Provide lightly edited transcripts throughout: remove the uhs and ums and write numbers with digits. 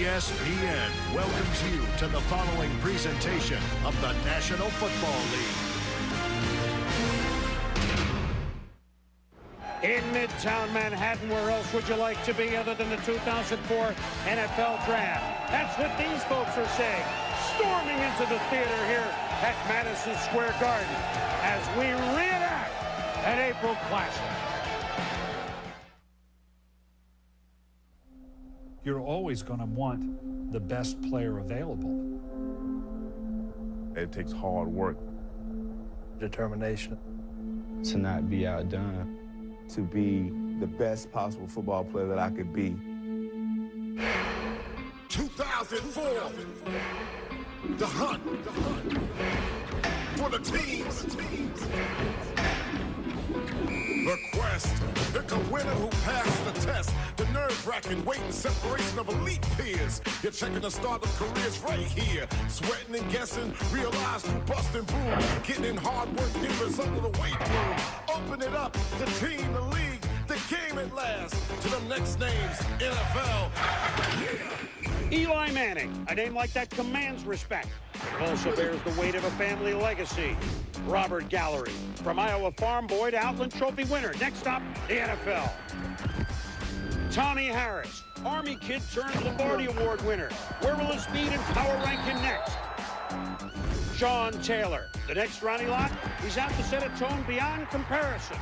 ESPN welcomes you to the following presentation of the National Football League. In Midtown Manhattan, where else would you like to be other than the 2004 NFL Draft? That's what these folks are saying. Storming into the theater here at Madison Square Garden as we reenact an April Classic. You're always going to want the best player available. It takes hard work. Determination. To not be outdone. To be the best possible football player that I could be. 2004, the hunt for the teams. The quest, pick a winner who passed the test. The nerve-wracking waiting separation of elite peers. You're checking the start of careers right here. Sweating and guessing, realize you busting boom. Getting in hard work, get result of the weight room. Open it up, the team, the league, the game at last. To the next names, NFL. Yeah. Eli Manning, a name like that commands respect. It also bears the weight of a family legacy. Robert Gallery, from Iowa farm boy to Outland Trophy winner. Next up, the NFL. Tommy Harris, Army kid turned Lombardi Award winner. Where will his speed and power rank him next? Sean Taylor, the next Ronnie Lott, he's out to set a tone beyond comparison.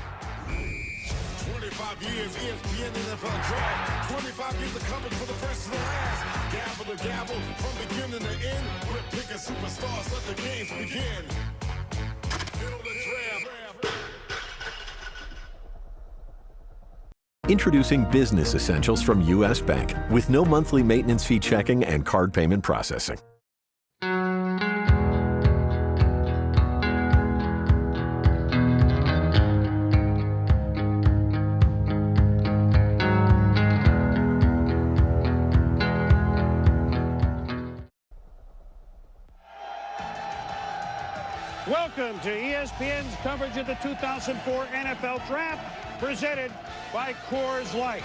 25 years, ESPN NFL Draft. 25 years of coverage for the first to the last. Gavel to gavel, from beginning to end. We're picking superstars, let the games begin. Fill the draft. Introducing business essentials from U.S. Bank with no monthly maintenance fee checking and card payment processing. Welcome to ESPN's coverage of the 2004 NFL Draft, presented by Coors Light.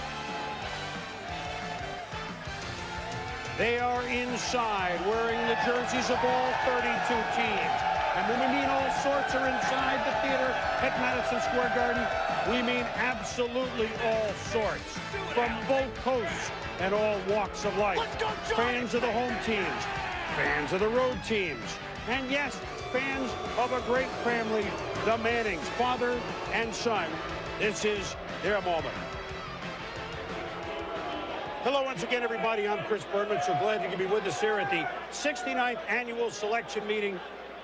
They are inside, wearing the jerseys of all 32 teams. And when we mean all sorts are inside the theater at Madison Square Garden, we mean absolutely all sorts, from both coasts and all walks of life. Fans of the home teams, fans of the road teams, and yes, fans of a great family, the Mannings, father and son. This is their moment. Hello once again, everybody. I'm Chris Berman. So glad you can be with us here at the 69th annual selection meeting.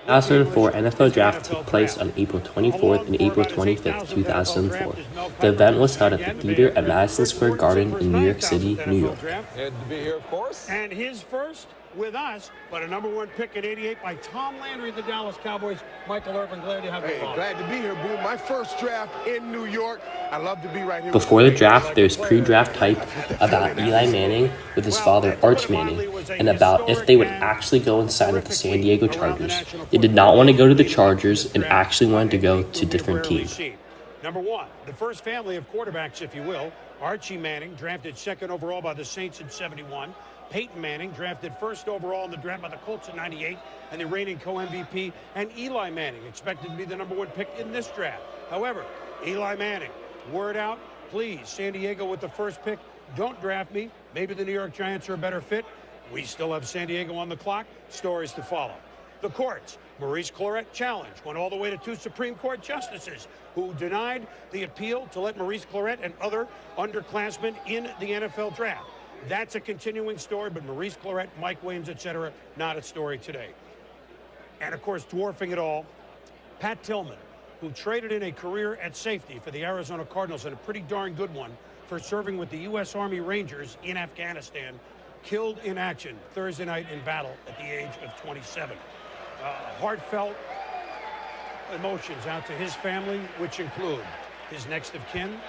The 2004 NFL Draft took place on April 24th and April 25th, 2004. The event was held at the theater at Madison Square Garden in New York City, New York. Glad to be here, of course. And his first with us, but a number one pick at 88 by Tom Landry of the Dallas Cowboys. Michael Irvin, glad to have you on. Glad to be here, Boo. My first draft in New York. I love to be right here. Before the draft, there's pre-draft hype about Eli Manning with his father, Archie Manning, and about if they would actually go and sign with the San Diego Chargers. They did not want to go to the Chargers and actually wanted to go to different teams. Number one, the first family of quarterbacks, if you will. Archie Manning, drafted second overall by the Saints in 71. Peyton Manning, drafted first overall in the draft by the Colts in 98, and the reigning co-MVP. And Eli Manning, expected to be the number one pick in this draft. However, Eli Manning, word out, please, San Diego with the first pick, don't draft me. Maybe the New York Giants are a better fit. We still have San Diego on the clock. Stories to follow. The courts, Maurice Clarett challenge went all the way to two Supreme Court justices who denied the appeal to let Maurice Clarett and other underclassmen in the NFL draft. That's a continuing story, but Maurice Clarett, Mike Williams, etc., not a story today. And, of course, dwarfing it all, Pat Tillman, who traded in a career at safety for the Arizona Cardinals, and a pretty darn good one, for serving with the U.S. Army Rangers in Afghanistan, killed in action Thursday night in battle at the age of 27. Heartfelt emotions out to his family, which include his next of kin,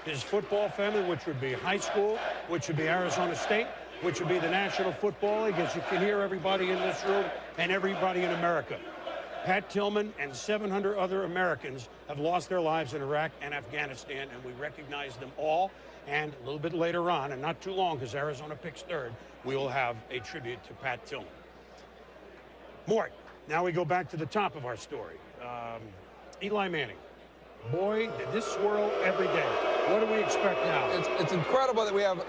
his football family, which would be high school, which would be Arizona State, which would be the National Football League, as you can hear everybody in this room and everybody in America. Pat Tillman and 700 other Americans have lost their lives in Iraq and Afghanistan, and we recognize them all. And a little bit later on, and not too long because Arizona picks third, we will have a tribute to Pat Tillman. Mort, now we go back to the top of our story. Eli Manning. Boy, did this swirl every day. What do we expect now? It's incredible that we have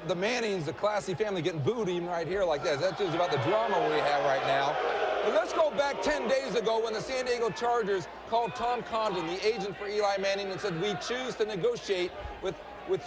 the Mannings, the classy family, getting booed even right here like this. That's just about the drama we have right now. But let's go back 10 days ago when the San Diego Chargers called Tom Condon, the agent for Eli Manning, and said, we choose to negotiate with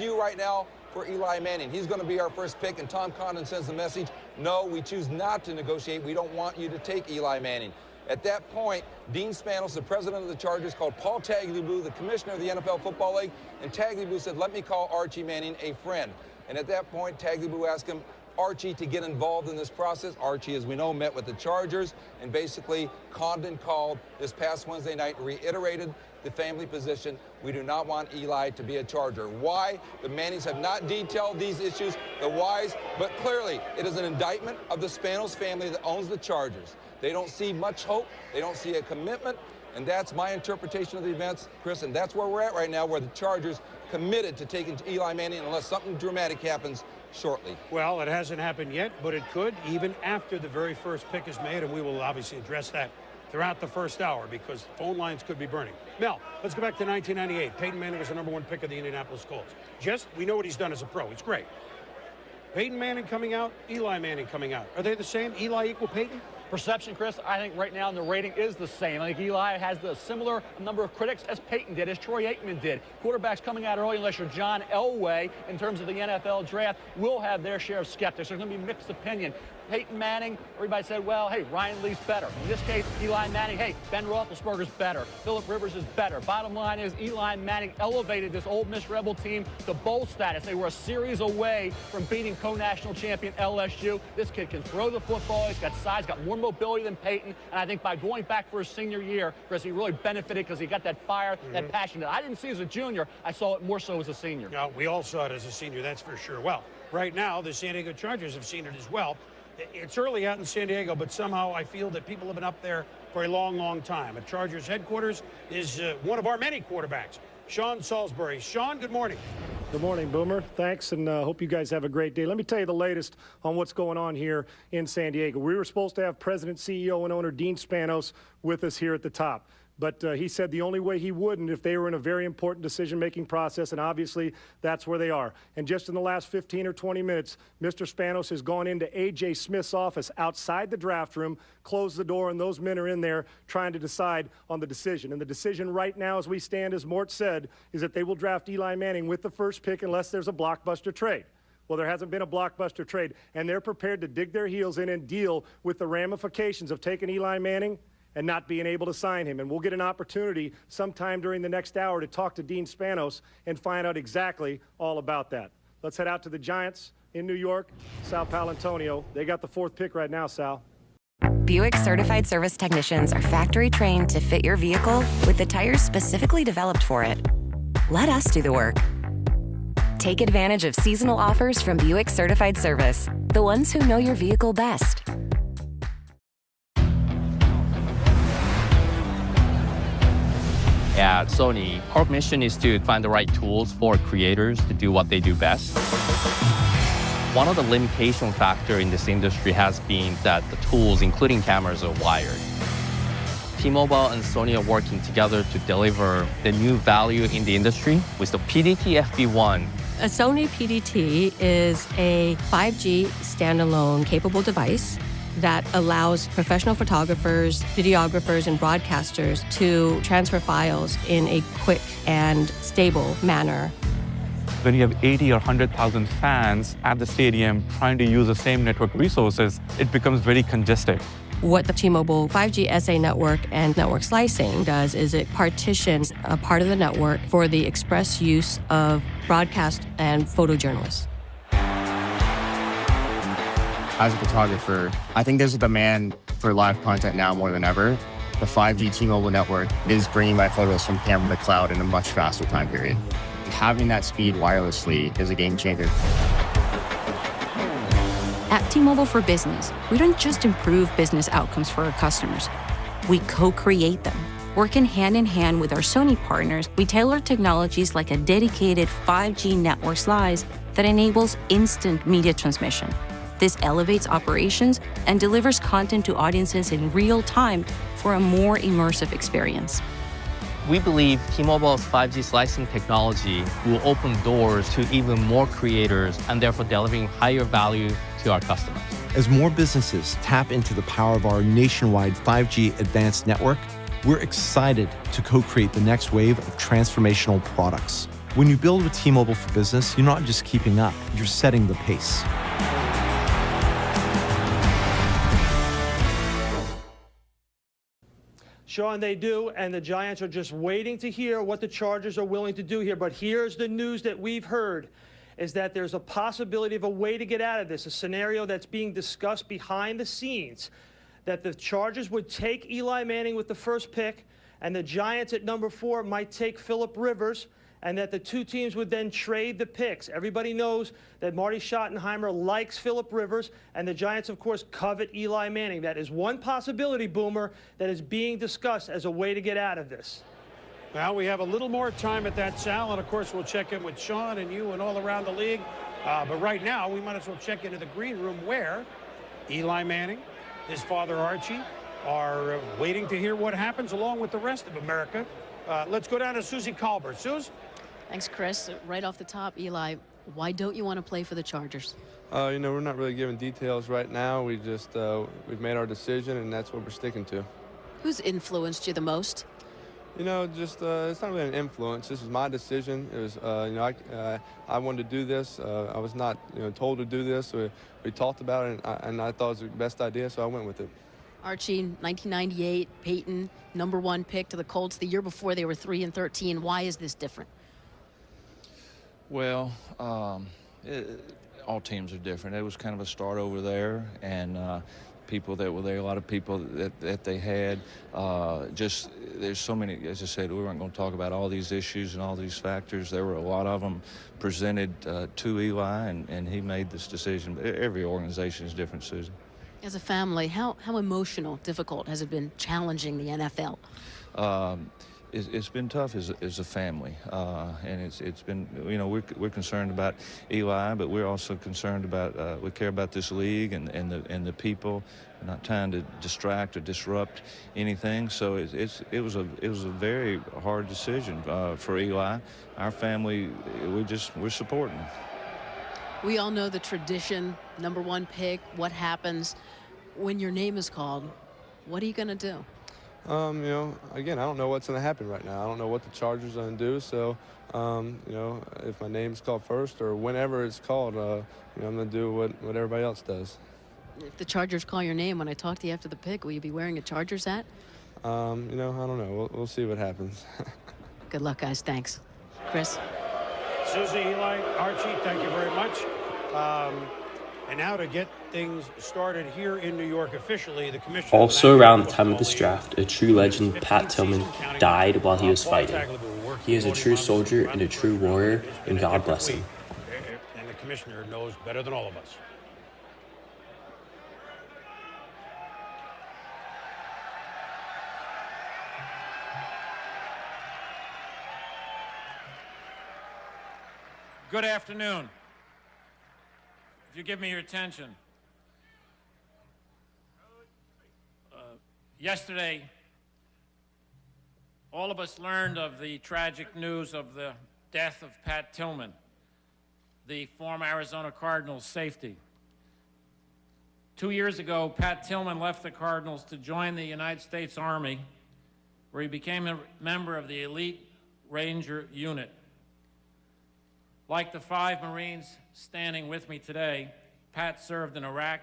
you right now for Eli Manning. He's going to be our first pick, and Tom Condon sends the message, no, we choose not to negotiate. We don't want you to take Eli Manning. At that point, Dean Spanos, the president of the Chargers, called Paul Tagliabue, the commissioner of the NFL Football League, and Tagliabue said, let me call Archie Manning a friend. And at that point, Tagliabue asked him, Archie, to get involved in this process. Archie, as we know, met with the Chargers, and basically Condon called this past Wednesday night, reiterated the family position. We do not want Eli to be a Charger. Why? The Mannings have not detailed these issues, the whys, but clearly it is an indictment of the Spanos family that owns the Chargers. They don't see much hope. They don't see a commitment, and that's my interpretation of the events, Chris, and that's where we're at right now, where the Chargers committed to taking Eli Manning unless something dramatic happens shortly. Well, it hasn't happened yet, but it could even after the very first pick is made, and we will obviously address that throughout the first hour because phone lines could be burning. Mel, let's go back to 1998. Peyton Manning was the #1 pick of the Indianapolis Colts. Just, we know what he's done as a pro. It's great. Peyton Manning coming out, Eli Manning coming out. Are they the same? Eli equal Peyton? Perception, Chris, I think right now the rating is the same. I think Eli has the similar number of critics as Peyton did, as Troy Aikman did. Quarterbacks coming out early, unless you're John Elway, in terms of the NFL draft, will have their share of skeptics. There's going to be mixed opinion. Peyton Manning, everybody said, well, hey, Ryan Lee's better. In this case, Eli Manning, hey, Ben Roethlisberger's better. Philip Rivers is better. Bottom line is Eli Manning elevated this Ole Miss Rebel team to bowl status. They were a series away from beating co-national champion LSU. This kid can throw the football. He's got size, got more mobility than Peyton. And I think by going back for his senior year, Chris, he really benefited because he got that fire, that passion that I didn't see as a junior. I saw it more so as a senior. No, we all saw it as a senior, that's for sure. Well, right now, the San Diego Chargers have seen it as well. It's early out in San Diego, but somehow I feel that people have been up there for a long, long time. At Chargers headquarters is one of our many quarterbacks, Sean Salisbury. Sean, good morning. Good morning, Boomer. Thanks, and hope you guys have a great day. Let me tell you the latest on what's going on here in San Diego. We were supposed to have President, CEO, and owner Dean Spanos with us here at the top. But he said the only way he wouldn't if they were in a very important decision-making process, and obviously that's where they are. And just in the last 15 or 20 minutes, Mr. Spanos has gone into A.J. Smith's office outside the draft room, closed the door, and those men are in there trying to decide on the decision. And the decision right now, as we stand, as Mort said, is that they will draft Eli Manning with the first pick unless there's a blockbuster trade. Well, there hasn't been a blockbuster trade, and they're prepared to dig their heels in and deal with the ramifications of taking Eli Manning and not being able to sign him. And we'll get an opportunity sometime during the next hour to talk to Dean Spanos and find out exactly all about that. Let's head out to the Giants in New York, Sal Paolantonio. They got the 4th pick right now, Sal. Buick certified service technicians are factory trained to fit your vehicle with the tires specifically developed for it. Let us do the work. Take advantage of seasonal offers from Buick Certified Service, the ones who know your vehicle best. At Sony, our mission is to find the right tools for creators to do what they do best. One of the limitation factors in this industry has been that the tools, including cameras, are wired. T-Mobile and Sony are working together to deliver the new value in the industry with the PDT FB1. A Sony PDT is a 5G standalone capable device that allows professional photographers, videographers, and broadcasters to transfer files in a quick and stable manner. When you have 80 or 100,000 fans at the stadium trying to use the same network resources, it becomes very congested. What the T-Mobile 5G SA network and network slicing does is it partitions a part of the network for the express use of broadcast and photojournalists. As a photographer, I think there's a demand for live content now more than ever. The 5G T-Mobile network is bringing my photos from camera to cloud in a much faster time period. Having that speed wirelessly is a game changer. At T-Mobile for Business, we don't just improve business outcomes for our customers. we co-create them. Working hand in hand with our Sony partners, we tailor technologies like a dedicated 5G network slice that enables instant media transmission. This elevates operations and delivers content to audiences in real time for a more immersive experience. We believe T-Mobile's 5G slicing technology will open doors to even more creators and therefore delivering higher value to our customers. As more businesses tap into the power of our nationwide 5G advanced network, we're excited to co-create the next wave of transformational products. When you build with T-Mobile for Business, you're not just keeping up, you're setting the pace. Sean, they do, and the Giants are just waiting to hear what the Chargers are willing to do here. But here's the news that we've heard, is that there's a possibility of a way to get out of this, a scenario that's being discussed behind the scenes, that the Chargers would take Eli Manning with the first pick, and the Giants at number 4 might take Philip Rivers, and that the two teams would then trade the picks. Everybody knows that Marty Schottenheimer likes Philip Rivers, and the Giants, of course, covet Eli Manning. That is one possibility, Boomer, that is being discussed as a way to get out of this. Well, we have a little more time at that, Sal, and of course we'll check in with Sean and you and all around the league. But right now, we might as well check into the green room where Eli Manning, his father Archie, are waiting to hear what happens along with the rest of America. Let's go down to Susie Colbert. Suze? Thanks, Chris. Right off the top, Eli, why don't you want to play for the Chargers? You know, we're not really giving details right now. We just, we've made our decision, and that's what we're sticking to. Who's influenced you the most? You know, just, it's not really an influence. This is my decision. It was, you know, I wanted to do this. I was not, you know, told to do this. We talked about it, and I thought it was the best idea, so I went with it. Archie, 1998, Peyton, number 1 pick to the Colts. The year before, they were 3-13. Why is this different? Well, all teams are different. It was kind of a start over there, and people that were there, a lot of people that they had. Just there's so many, as I said, we weren't going to talk about all these issues and all these factors. There were a lot of them presented to Eli, and he made this decision. Every organization is different, Susan. As a family, how emotional, difficult has it been challenging the NFL? It's been tough as a family, and it's been, you know, we're concerned about Eli, but we're also concerned about we care about this league and the people. We're not trying to distract or disrupt anything. So it was a very hard decision for Eli. Our family, we're supporting. We all know the tradition, number 1 pick. What happens when your name is called? What are you going to do? You know, again, I don't know what's going to happen right now. I don't know what the Chargers are going to do. So, you know, if my name's called first or whenever it's called, you know, I'm going to do what everybody else does. If the Chargers call your name when I talk to you after the pick, will you be wearing a Chargers hat? You know, I don't know. We'll see what happens. Good luck, guys. Thanks. Chris? Susie, Eli, Archie, thank you very much. And now to get things started here in New York officially, the commissioner... Also around the time of this draft, a true legend, Pat Tillman, died while he was fighting. He is a true soldier and a true warrior, and God bless him. And the commissioner knows better than all of us. Good afternoon. If you give me your attention. Yesterday, all of us learned of the tragic news of the death of Pat Tillman, the former Arizona Cardinals safety. 2 years ago, Pat Tillman left the Cardinals to join the United States Army, where he became a member of the elite Ranger unit. Like the 5 Marines standing with me today, Pat served in Iraq,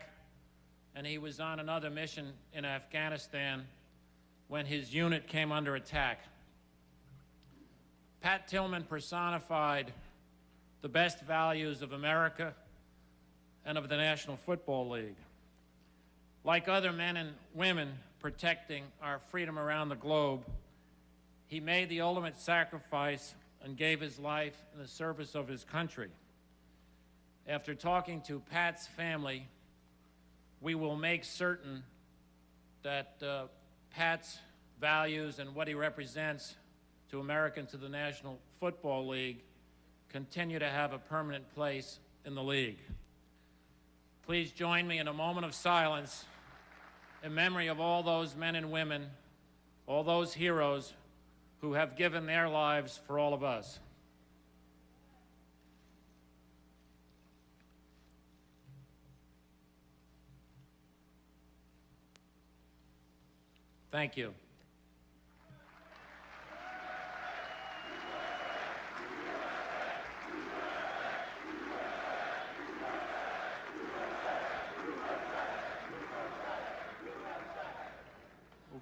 and he was on another mission in Afghanistan when his unit came under attack. Pat Tillman personified the best values of America and of the National Football League. Like other men and women protecting our freedom around the globe, he made the ultimate sacrifice and gave his life in the service of his country. After talking to Pat's family, we will make certain that Pat's values and what he represents to America and to the National Football League continue to have a permanent place in the league. Please join me in a moment of silence in memory of all those men and women, all those heroes who have given their lives for all of us. Thank you.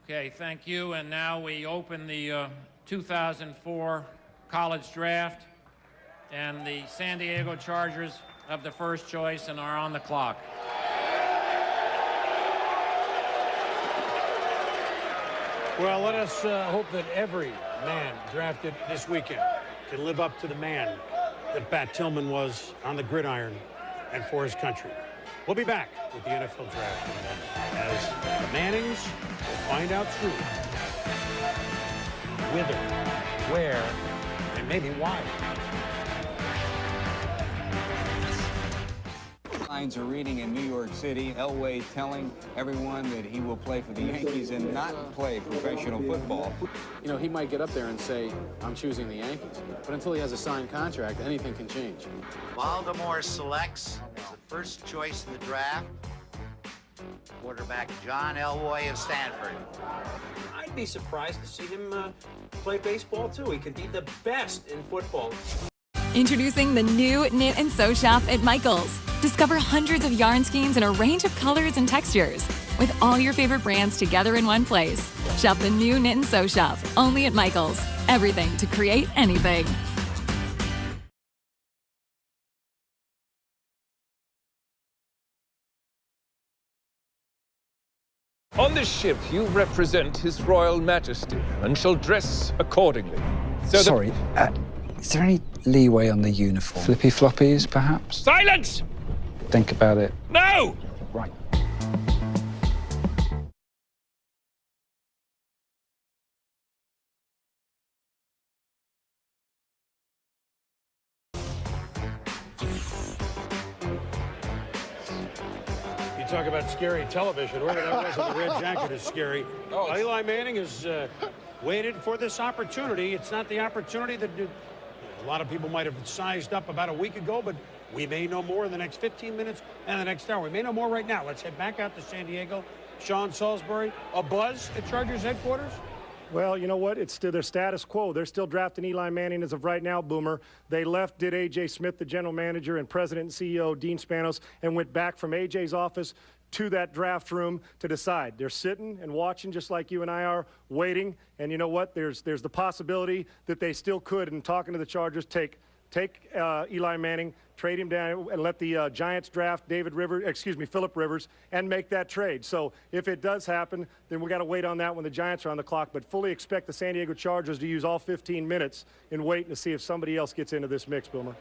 Okay, thank you. And now we open the 2004 college draft, and the San Diego Chargers have the first choice and are on the clock. Well, let us hope that every man drafted this weekend can live up to the man that Pat Tillman was on the gridiron and for his country. We'll be back with the NFL Draft as the Mannings will find out truth. Whither, where, and maybe why. Lines are reading in New York City. Elway telling everyone that he will play for the Yankees and not play professional football. You know, he might get up there and say, I'm choosing the Yankees. But until he has a signed contract, anything can change. Baltimore selects as the first choice in the draft quarterback John Elway of Stanford. I'd be surprised to see him play baseball, too. He could be the best in football. Introducing the new Knit and Sew Shop at Michael's. Discover hundreds of yarn skeins in a range of colors and textures, with all your favorite brands together in one place. Shop the new Knit and Sew Shop, only at Michael's. Everything to create anything. On this ship, you represent His Royal Majesty and shall dress accordingly. Sorry, is there any leeway on the uniform? Flippy floppies, perhaps? Silence! Think about it. No! Right. You talk about scary television. Whoever that was in the red jacket is scary. Eli Manning has waited for this opportunity. It's not the opportunity that a lot of people might have sized up about a week ago, but we may know more in the next 15 minutes and the next hour. We may know more right now. Let's head back out to San Diego. Sean Salisbury, a buzz at Chargers headquarters? Well, you know what? It's still their status quo. They're still drafting Eli Manning as of right now, Boomer. They did A.J. Smith, the general manager, and president and CEO, Dean Spanos, and went back from A.J.'s office to that draft room to decide. They're sitting and watching just like you and I are, waiting. And you know what? There's the possibility that they still could, and talking to the Chargers, take Eli Manning, trade him down, and let the Giants draft Philip Rivers, and make that trade. So if it does happen, then we got to wait on that when the Giants are on the clock. But fully expect the San Diego Chargers to use all 15 minutes in waiting to see if somebody else gets into this mix, Boomer.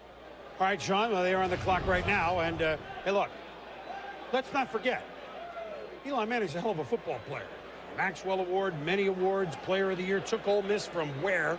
All right, Sean, well, they are on the clock right now. And, hey, look, let's not forget, Eli Manning's a hell of a football player. Maxwell Award, many awards, Player of the Year, took Ole Miss from where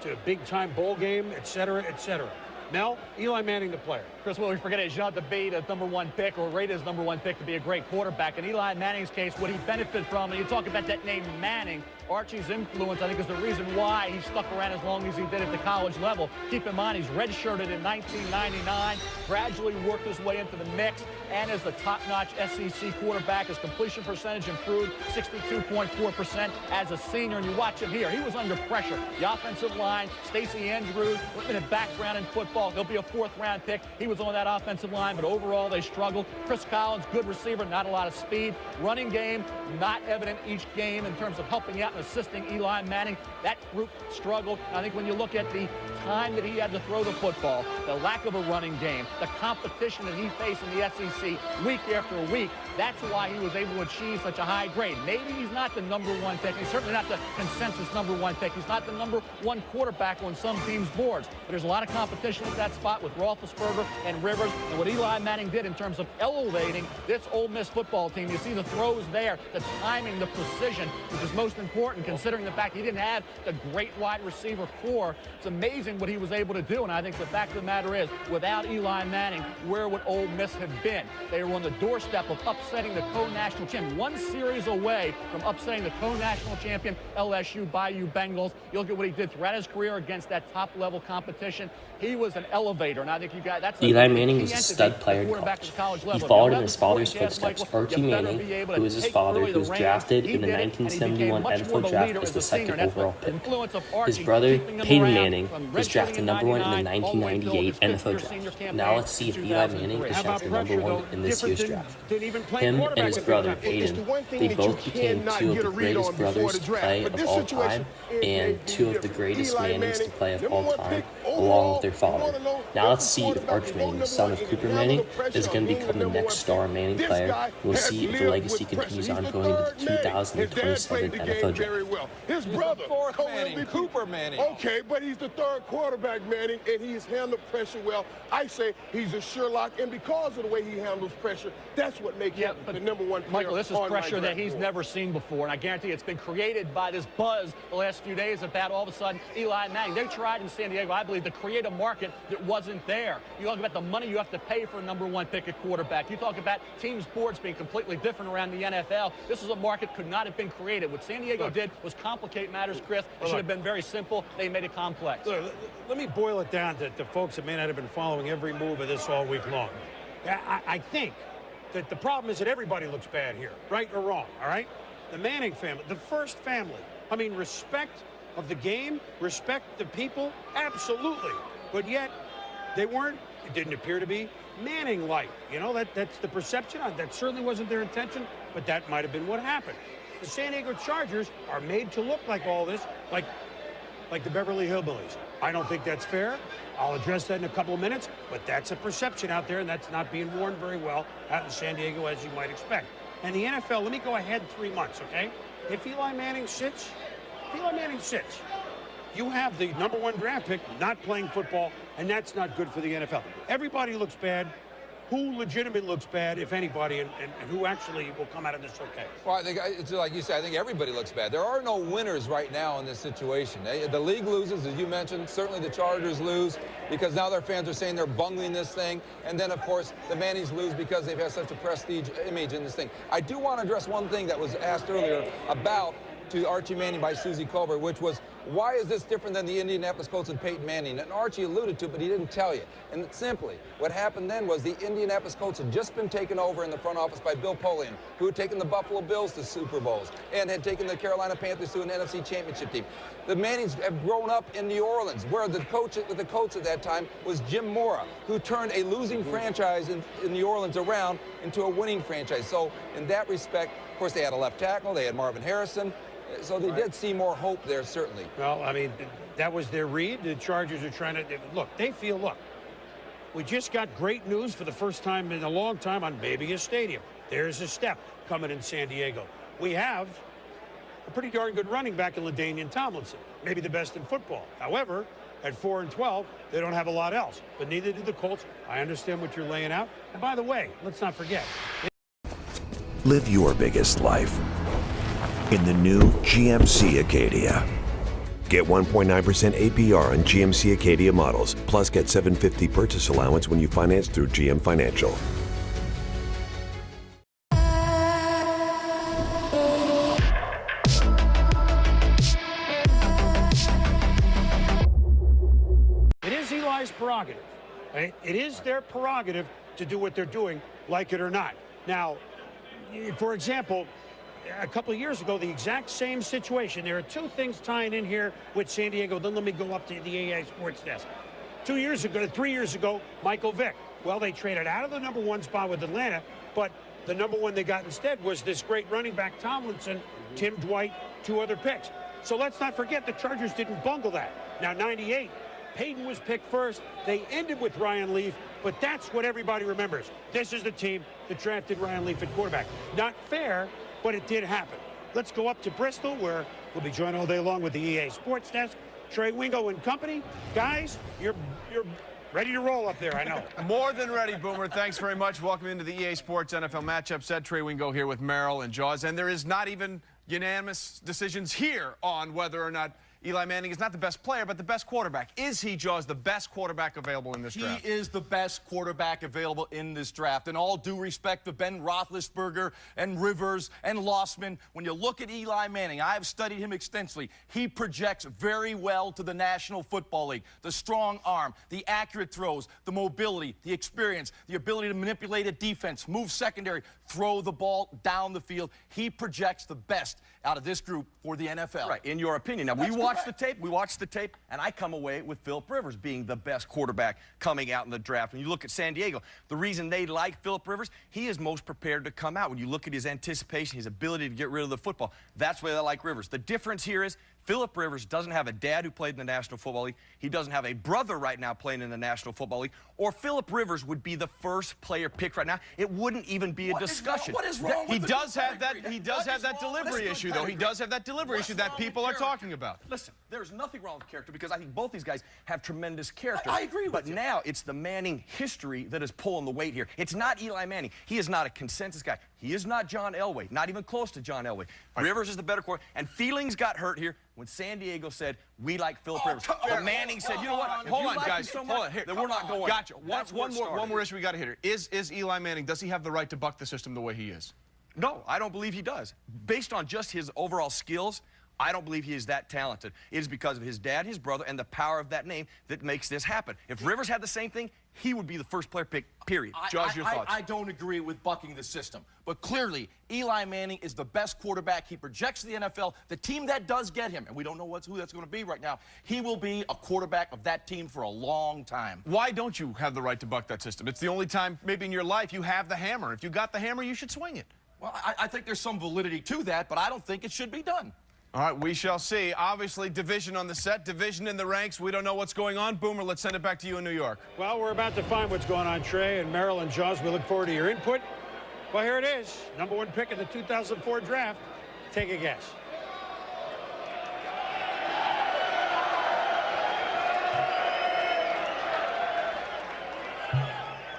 to a big-time bowl game, et cetera, et cetera. Mel, Eli Manning, the player. Chris, what we forget is Jean Debate, a #1 pick, or rated as #1 pick to be a great quarterback. In Eli Manning's case, what he benefited from, and you talk about that name Manning, Archie's influence, I think, is the reason why he stuck around as long as he did at the college level. Keep in mind, he's redshirted in 1999, gradually worked his way into the mix, and as the top-notch SEC quarterback, his completion percentage improved 62.4% as a senior. And you watch him here. He was under pressure. The offensive line, Stacey Andrews, limited background in football. He'll be a 4th-round pick. He was on that offensive line, but overall they struggled. Chris Collins, good receiver, not a lot of speed. Running game, not evident each game in terms of helping out and assisting Eli Manning. That group struggled. I think when you look at the time that he had to throw the football, the lack of a running game, the competition that he faced in the SEC week after week, that's why he was able to achieve such a high grade. Maybe he's not the #1 pick. He's certainly not the consensus #1 pick. He's not the #1 quarterback on some teams' boards. But there's a lot of competition at that spot with Roethlisberger and Rivers, and what Eli Manning did in terms of elevating this Ole Miss football team. You see the throws there, the timing, the precision, which is most important considering the fact he didn't have the great wide receiver core. It's amazing what he was able to do, and I think the fact of the matter is, without Eli Manning, where would Ole Miss have been? They were on the doorstep of upsetting the co-national champion, one series away from upsetting the co-national champion LSU Bayou Bengals. You look at what he did throughout his career against that top-level competition. He was an elevator, and I think you got that's Eli Manning was a stud player in college. He followed in his father's footsteps. Archie Manning, who was his father, who was drafted in the 1971 NFL draft as the second overall pick. His brother, Peyton Manning, was drafted #1 in the 1998 NFL draft. Now let's see if Eli Manning is drafted #1 in this year's draft. Him and his brother, Peyton, they both became two of the greatest brothers to play of all time and two of the greatest Mannings to play of all time, along with their father. Now let's see if Archie Manning, the son of Cooper Manning, is going to become the next star Manning player. We'll see if the legacy continues on going into the 2027 NFL draft. His brother, Manning, Cooper Manning. Okay, but he's the third quarterback, Manning, and he's handled pressure well. I say he's a Sherlock, and because of the way he handles pressure, that's what makes him the #1 player. Michael, this is pressure that he's never seen before, and I guarantee it's been created by this buzz the last few days about all of a sudden Eli Manning. They tried in San Diego, I believe, to create a market that wasn't there. You talk about the money you have to pay for a #1 pick at quarterback. You talk about team sports being completely different around the NFL. This is a market could not have been created. What San Diego did was complicate matters, Chris. It should have been very simple. They made it complex. Look, let me boil it down to folks that may not have been following every move of this all week long. I think that the problem is that everybody looks bad here, right or wrong, all right? The Manning family, the first family. I mean, respect of the game, respect the people, absolutely. But yet, they weren't, it didn't appear to be Manning-like. You know, that's the perception. That certainly wasn't their intention, but that might have been what happened. The San Diego Chargers are made to look like all this, like the Beverly Hillbillies. I don't think that's fair. I'll address that in a couple of minutes, but that's a perception out there, and that's not being worn very well out in San Diego, as you might expect. And the NFL, let me go ahead 3 months, okay? If Eli Manning sits, you have the #1 draft pick not playing football, and that's not good for the NFL. Everybody looks bad. Who legitimately looks bad, if anybody, and who actually will come out of this okay? Well, I think, it's like you said, I think everybody looks bad. There are no winners right now in this situation. The league loses, as you mentioned. Certainly the Chargers lose because now their fans are saying they're bungling this thing. And then, of course, the Mannings lose because they've had such a prestige image in this thing. I do want to address one thing that was asked earlier about to Archie Manning by Susie Colbert, which was, why is this different than the Indianapolis Colts and Peyton Manning? And Archie alluded to it, but he didn't tell you. And simply, what happened then was the Indianapolis Colts had just been taken over in the front office by Bill Polian, who had taken the Buffalo Bills to Super Bowls and had taken the Carolina Panthers to an NFC Championship team. The Mannings have grown up in New Orleans, where the coach at the Colts at that time was Jim Mora, who turned a losing franchise in New Orleans around into a winning franchise. So in that respect, of course, they had a left tackle, they had Marvin Harrison. So they did see more hope there, certainly. Well, I mean, that was their read. The Chargers are trying to, look, they feel, look, we just got great news for the first time in a long time on maybe a stadium. There's a step coming in San Diego. We have a pretty darn good running back in LaDainian Tomlinson, maybe the best in football. However, at 4-12, they don't have a lot else, but neither do the Colts. I understand what you're laying out. And by the way, let's not forget. Live your biggest life in the new GMC Acadia. Get 1.9% APR on GMC Acadia models, plus get $750 purchase allowance when you finance through GM Financial. It is Eli's prerogative. Right? It is their prerogative to do what they're doing, like it or not. Now, for example, a couple of years ago, the exact same situation. There are two things tying in here with San Diego. Then let me go up to the AA Sports Desk. 3 years ago, Michael Vick. Well, they traded out of the #1 spot with Atlanta, but the #1 they got instead was this great running back Tomlinson, Tim Dwight, 2 other picks. So let's not forget the Chargers didn't bungle that. Now, 98, Peyton was picked first. They ended with Ryan Leaf, but that's what everybody remembers. This is the team that drafted Ryan Leaf at quarterback. Not fair, but it did happen. Let's go up to Bristol, where we'll be joined all day long with the EA Sports Desk. Trey Wingo and company. Guys, you're Ready to roll up there, I know. More than ready, Boomer. Thanks very much. Welcome into the EA Sports NFL matchup set. Trey Wingo here with Merrill and Jaws. And there is not even unanimous decisions here on whether or not Eli Manning is not the best player, but the best quarterback. Is he, Jaws, the best quarterback available in this draft? He is the best quarterback available in this draft. And all due respect to Ben Roethlisberger and Rivers and Lossman, when you look at Eli Manning, I have studied him extensively. He projects very well to the National Football League. The strong arm, the accurate throws, the mobility, the experience, the ability to manipulate a defense, move secondary, throw the ball down the field. He projects the best out of this group for the NFL. Right, in your opinion. Now, we watched the tape, and I come away with Philip Rivers being the best quarterback coming out in the draft. When you look at San Diego, the reason they like Philip Rivers, he is most prepared to come out. When you look at his anticipation, his ability to get rid of the football, that's why they like Rivers. The difference here is Philip Rivers doesn't have a dad who played in the National Football League. He doesn't have a brother right now playing in the National Football League. Or Philip Rivers would be the first player picked right now. It wouldn't even be a discussion. What is wrong with He does have that delivery issue, though. He does have that delivery issue that people are talking about. Listen, there's nothing wrong with character because I think both these guys have tremendous character. I agree with you. But now it's the Manning history that is pulling the weight here. It's not Eli Manning. He is not a consensus guy. He is not John Elway, not even close to John Elway. Rivers is the better quarterback, and feelings got hurt here when San Diego said, we like Philip Rivers. But Manning said, you know what? Hold on, guys. So hold on. Here. then we're not going. Gotcha. One more issue we got to hit here. Is Eli Manning, does he have the right to buck the system the way he is? No, I don't believe he does. Based on just his overall skills, I don't believe he is that talented. It is because of his dad, his brother, and the power of that name that makes this happen. If Rivers had the same thing, he would be the first player picked, period. Jaws, your thoughts? I don't agree with bucking the system. But clearly, Eli Manning is the best quarterback. He projects the NFL. The team that does get him, and we don't know who that's going to be right now, he will be a quarterback of that team for a long time. Why don't you have the right to buck that system? It's the only time maybe in your life you have the hammer. If you got the hammer, you should swing it. Well, I think there's some validity to that, but I don't think it should be done. All right, we shall see. Obviously, division on the set, division in the ranks. We don't know what's going on. Boomer, let's send it back to you in New York. Well, we're about to find what's going on, Trey, and Merrill and Jaws. We look forward to your input. Well, here it is. #1 pick in the 2004 draft. Take a guess.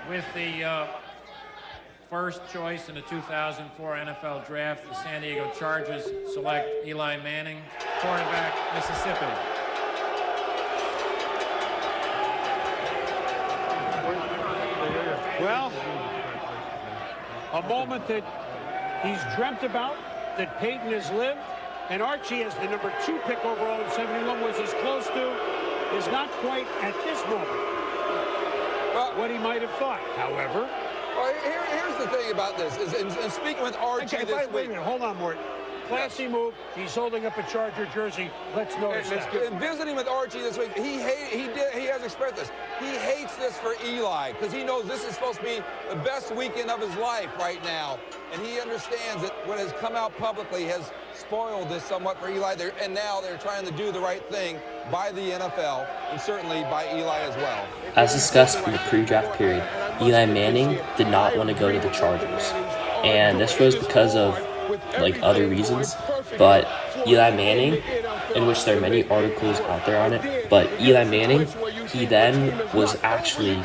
With the first choice in the 2004 NFL Draft, the San Diego Chargers select Eli Manning, quarterback, Mississippi. Well, a moment that he's dreamt about, that Peyton has lived, and Archie, as the #2 pick overall in 71, was as close to, is not quite at this moment what he might have thought. However, well, here's the thing about this, is in speaking with Archie this week. Wait a minute, hold on, Mort. Classy move. He's holding up a Charger jersey. Let's notice that. In visiting with Archie this week, he has expressed this. He hates this for Eli because he knows this is supposed to be the best weekend of his life right now, and he understands that what has come out publicly has spoiled this somewhat for Eli. And now they're trying to do the right thing by the NFL and certainly by Eli as well. As discussed in the pre-draft period, Eli Manning did not want to go to the Chargers, and this was because of other reasons, but Eli Manning, in which there are many articles out there on it, but Eli Manning, he then was actually,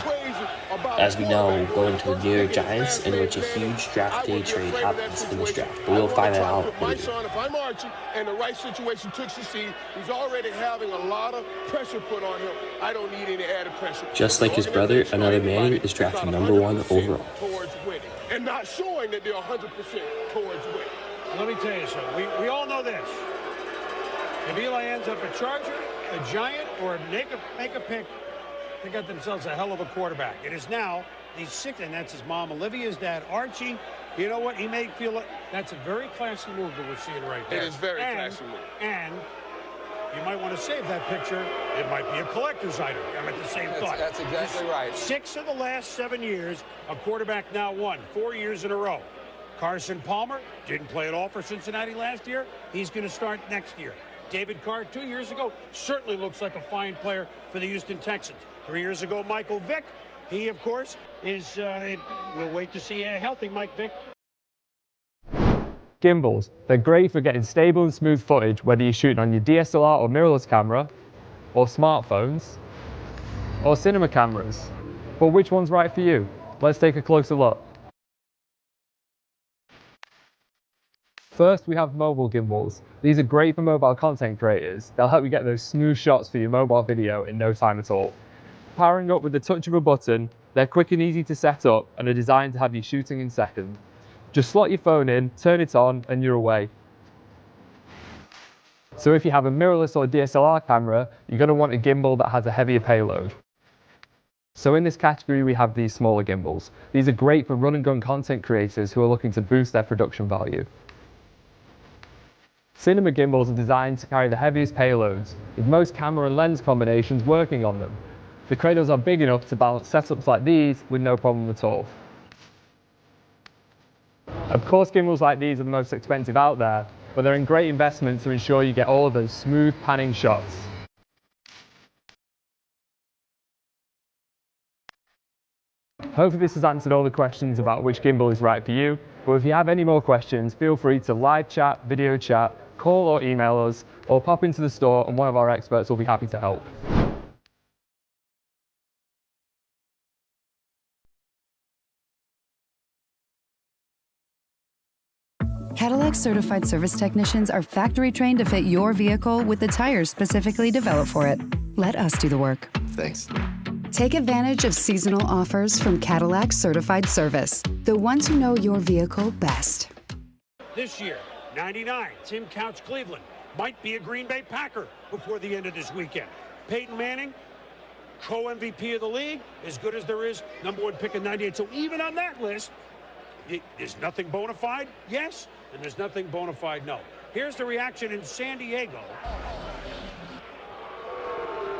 as we know, going to the New York Giants, in which a huge draft day trade happens in this draft. But we'll find that out later. If I'm Archie and the right situation took succeed, he's already having a lot of pressure put on him. I don't need any added pressure. Just like his brother, another Manning is drafted #1 overall. Towards winning, and not showing that they're 100% towards winning. Let me tell you something. We all know this. If Eli ends up a Charger, a Giant, or make a pick, they got themselves a hell of a quarterback. It is now the 6th, and that's his mom, Olivia's dad, Archie. You know what? He may feel like that's a very classy move that we're seeing right there. It is very classy move. And you might want to save that picture. It might be a collector's item. I'm at the same thought. That's exactly right. 6 of the last 7 years, a quarterback now won 4 years in a row. Carson Palmer didn't play at all for Cincinnati last year. He's going to start next year. David Carr 2 years ago certainly looks like a fine player for the Houston Texans. 3 years ago, Michael Vick. He, of course, is, we'll wait to see a healthy Mike Vick. Gimbals. They're great for getting stable and smooth footage, whether you're shooting on your DSLR or mirrorless camera, or smartphones, or cinema cameras? But which one's right for you? Let's take a closer look. First, we have mobile gimbals. These are great for mobile content creators. They'll help you get those smooth shots for your mobile video in no time at all. Powering up with the touch of a button, they're quick and easy to set up and are designed to have you shooting in seconds. Just slot your phone in, turn it on, and you're away. So if you have a mirrorless or DSLR camera, you're going to want a gimbal that has a heavier payload. So in this category, we have these smaller gimbals. These are great for run and gun content creators who are looking to boost their production value. Cinema gimbals are designed to carry the heaviest payloads, with most camera and lens combinations working on them. The cradles are big enough to balance setups like these with no problem at all. Of course, gimbals like these are the most expensive out there, but they're a great investment to ensure you get all of those smooth panning shots. Hopefully this has answered all the questions about which gimbal is right for you, but if you have any more questions, feel free to live chat, video chat, call or email us, or pop into the store and one of our experts will be happy to help. Cadillac certified service technicians are factory trained to fit your vehicle with the tires specifically developed for it. Let us do the work. Thanks. Take advantage of seasonal offers from Cadillac Certified Service, the ones who know your vehicle best. This year, 99, Tim Couch Cleveland might be a Green Bay Packer before the end of this weekend. Peyton Manning, co-MVP of the league, as good as there is, #1 pick in 98. So even on that list, there's nothing bona fide, yes, and there's nothing bona fide, no. Here's the reaction in San Diego.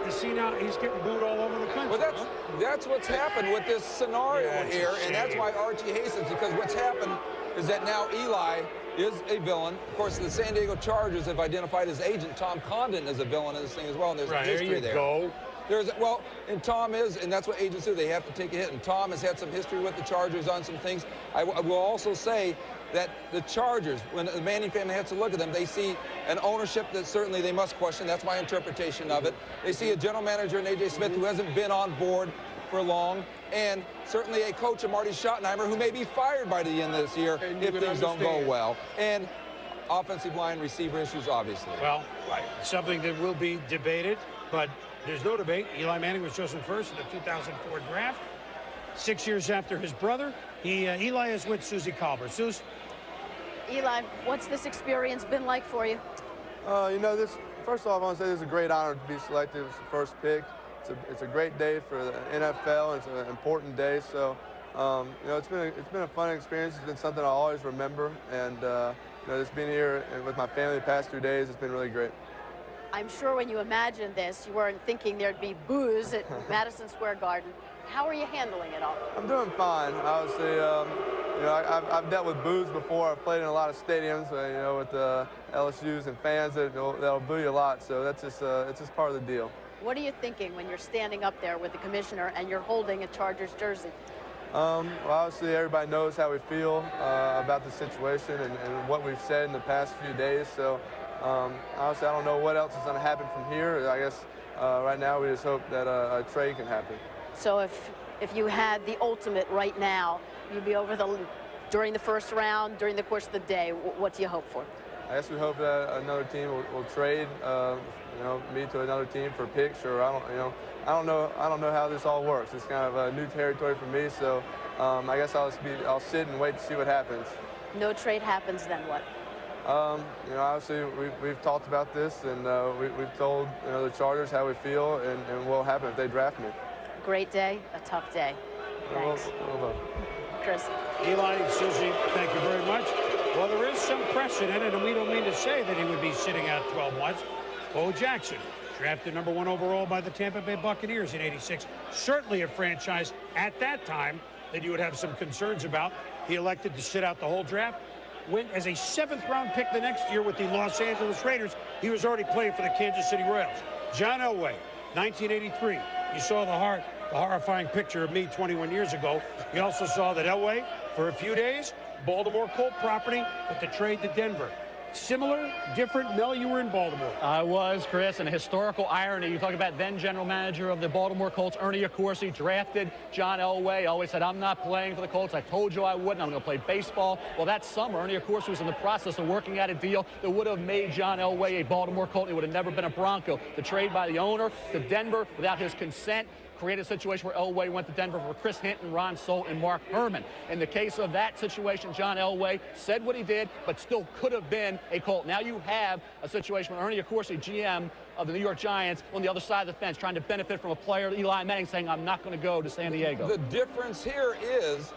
You see now, he's getting booed all over the country. Well, that's what's happened with this scenario here, and that's why Archie hates it, because what's happened is that now Eli is a villain. Of course, the San Diego Chargers have identified his agent, Tom Condon, as a villain in this thing as well, and there's a history there. Go. Well, and Tom is, and that's what agents do. They have to take a hit, and Tom has had some history with the Chargers on some things. I will also say that the Chargers, when the Manning family has to look at them, they see an ownership that certainly they must question. That's my interpretation of it. They see a general manager in A.J. Smith who hasn't been on board for long, and certainly a coach in Marty Schottenheimer who may be fired by the end of this year if things don't go well. And offensive line, receiver issues, obviously. Well, something that will be debated, but there's no debate. Eli Manning was chosen first in the 2004 draft. 6 years after his brother, Eli is with Susie Colbert. Suze? Eli, what's this experience been like for you? You know, first off, I want to say this is a great honor to be selected as the first pick. It's a great day for the NFL. It's an important day. So, you know, it's been a fun experience. It's been something I always remember. And, you know, just being here with my family the past 2 days, it's been really great. I'm sure when you imagined this, you weren't thinking there'd be boos at Madison Square Garden. How are you handling it all? I'm doing fine. Obviously, you know, I've dealt with boos before. I've played in a lot of stadiums, you know, with LSUs and fans that'll boo you a lot. So that's just it's just part of the deal. What are you thinking when you're standing up there with the commissioner and you're holding a Chargers jersey? Well, obviously, everybody knows how we feel about the situation and what we've said in the past few days. So, honestly, I don't know what else is going to happen from here. I guess right now we just hope that a trade can happen. So if you had the ultimate right now, you'd be over during the first round, during the course of the day. What do you hope for? I guess we hope that another team will trade, you know, me to another team for picks, or I don't know how this all works. It's kind of a new territory for me, so I guess I'll sit and wait to see what happens. No trade happens, then what? You know, obviously we've talked about this, and we've told, you know, the Chargers how we feel and what will happen if they draft me. Great day, a tough day. Thanks. Chris. Eli, Susie, thank you very much. Well, there is some precedent, and we don't mean to say that he would be sitting out 12 months. Bo Jackson, drafted #1 overall by the Tampa Bay Buccaneers in '86. Certainly a franchise at that time that you would have some concerns about. He elected to sit out the whole draft. Went as a 7th-round pick the next year with the Los Angeles Raiders. He was already playing for the Kansas City Royals. John Elway, 1983. You saw the horrifying picture of me 21 years ago. You also saw that Elway, for a few days, Baltimore Colt property, but the trade to Denver. Similar, different. Mel, you were in Baltimore. I was, Chris, and a historical irony. You talk about then general manager of the Baltimore Colts, Ernie Accorsi, drafted John Elway. Elway said, I'm not playing for the Colts. I told you I wouldn't. I'm going to play baseball. Well, that summer, Ernie Accorsi was in the process of working out a deal that would have made John Elway a Baltimore Colt. He would have never been a Bronco. The trade by the owner to Denver without his consent created a situation where Elway went to Denver for Chris Hinton, Ron Solt, and Mark Herman. In the case of that situation, John Elway said what he did, but still could have been a Colt. Now you have a situation where Ernie Accorsi, GM of the New York Giants, on the other side of the fence, trying to benefit from a player, Eli Manning, saying, I'm not going to go to San Diego. The difference here is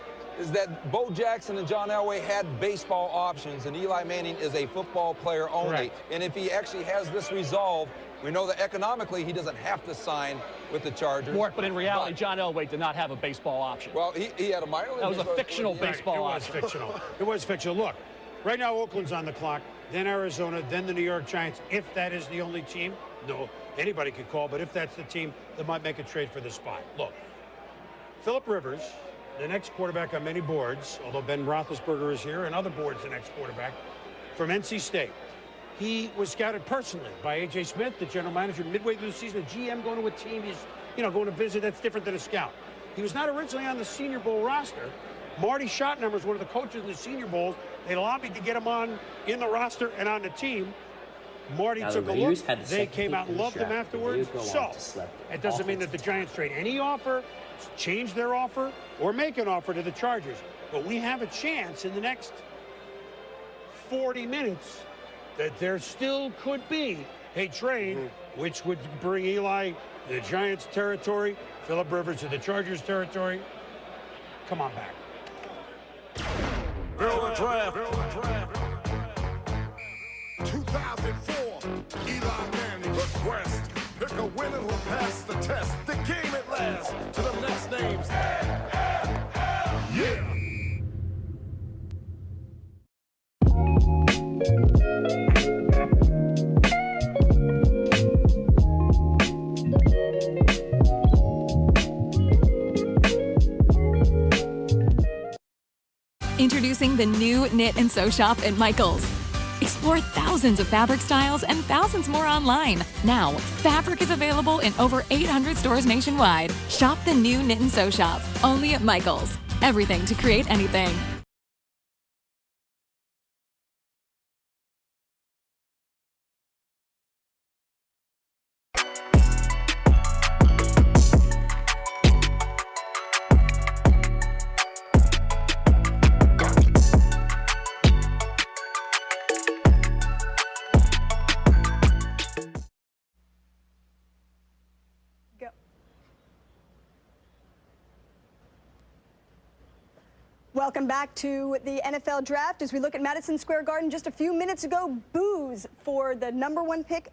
that Bo Jackson and John Elway had baseball options, and Eli Manning is a football player only. Correct. And if he actually has this resolve, we know that economically he doesn't have to sign with the Chargers. But in reality, John Elway did not have a baseball option. Well, he had a minor league. That was a fictional baseball option. It was fictional. It was fictional. Look, right now Oakland's on the clock, then Arizona, then the New York Giants. If that is the only team, no, anybody could call, but if that's the team, they might make a trade for the spot. Look, Philip Rivers, the next quarterback on many boards, although Ben Roethlisberger is here, and other boards, the next quarterback from NC State. He was scouted personally by A.J. Smith, the general manager, midway through the season. A GM going to a team, he's, going to visit. That's different than a scout. He was not originally on the Senior Bowl roster. Marty Schottenheimer was one of the coaches in the Senior Bowls. They lobbied to get him on in the roster and on the team. Marty took a look. They came out and loved him afterwards. So it doesn't mean that the Giants trade any offer, change their offer, or make an offer to the Chargers. But we have a chance in the next 40 minutes that there still could be a trade, which would bring Eli to the Giants' territory, Philip Rivers to the Chargers' territory. Come on back. Build a draft. 2004, Eli Manning request. Pick a winner who'll pass the test. The game at last. To the next names. Yeah. Introducing the new Knit and Sew Shop at Michael's. Explore thousands of fabric styles and thousands more online. Now, fabric is available in over 800 stores nationwide. Shop the new Knit and Sew Shop, only at Michael's. Everything to create anything. Welcome back to the NFL Draft. As we look at Madison Square Garden just a few minutes ago, boos for the #1 pick,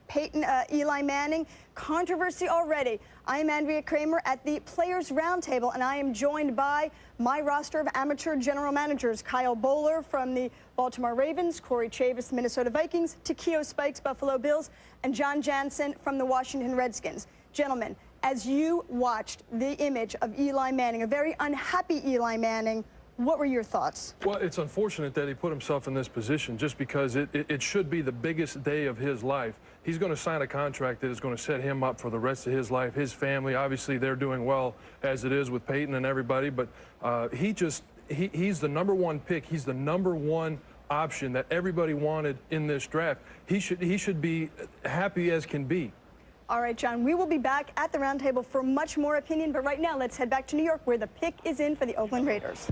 Eli Manning. Controversy already. I am Andrea Kramer at the Players Roundtable, and I am joined by my roster of amateur general managers, Kyle Bowler from the Baltimore Ravens, Corey Chavis, Minnesota Vikings, Takeo Spikes, Buffalo Bills, and John Jansen from the Washington Redskins. Gentlemen, as you watched the image of Eli Manning, a very unhappy Eli Manning, what were your thoughts? Well, it's unfortunate that he put himself in this position just because it should be the biggest day of his life. He's going to sign a contract that is going to set him up for the rest of his life, his family. Obviously, they're doing well as it is with Peyton and everybody, but he's the #1 pick. He's the #1 option that everybody wanted in this draft. He should be happy as can be. All right, John, we will be back at the roundtable for much more opinion, but right now let's head back to New York where the pick is in for the Oakland Raiders.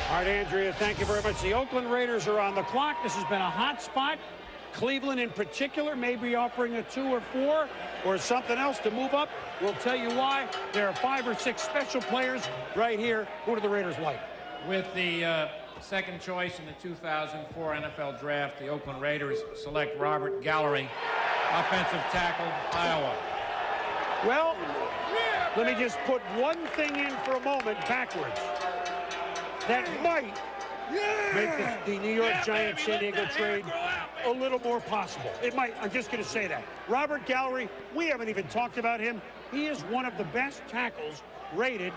All right, Andrea, thank you very much. The Oakland Raiders are on the clock. This has been a hot spot. Cleveland in particular may be offering a 2 or 4 or something else to move up. We'll tell you why. There are 5 or 6 special players right here. Who do the Raiders like? With the second choice in the 2004 NFL Draft, the Oakland Raiders select Robert Gallery, offensive tackle, Iowa. Well, let me just put one thing in for a moment backwards. That might make the New York Giants San Diego trade a little more possible. It might. I'm just going to say that. Robert Gallery, we haven't even talked about him. He is one of the best tackles rated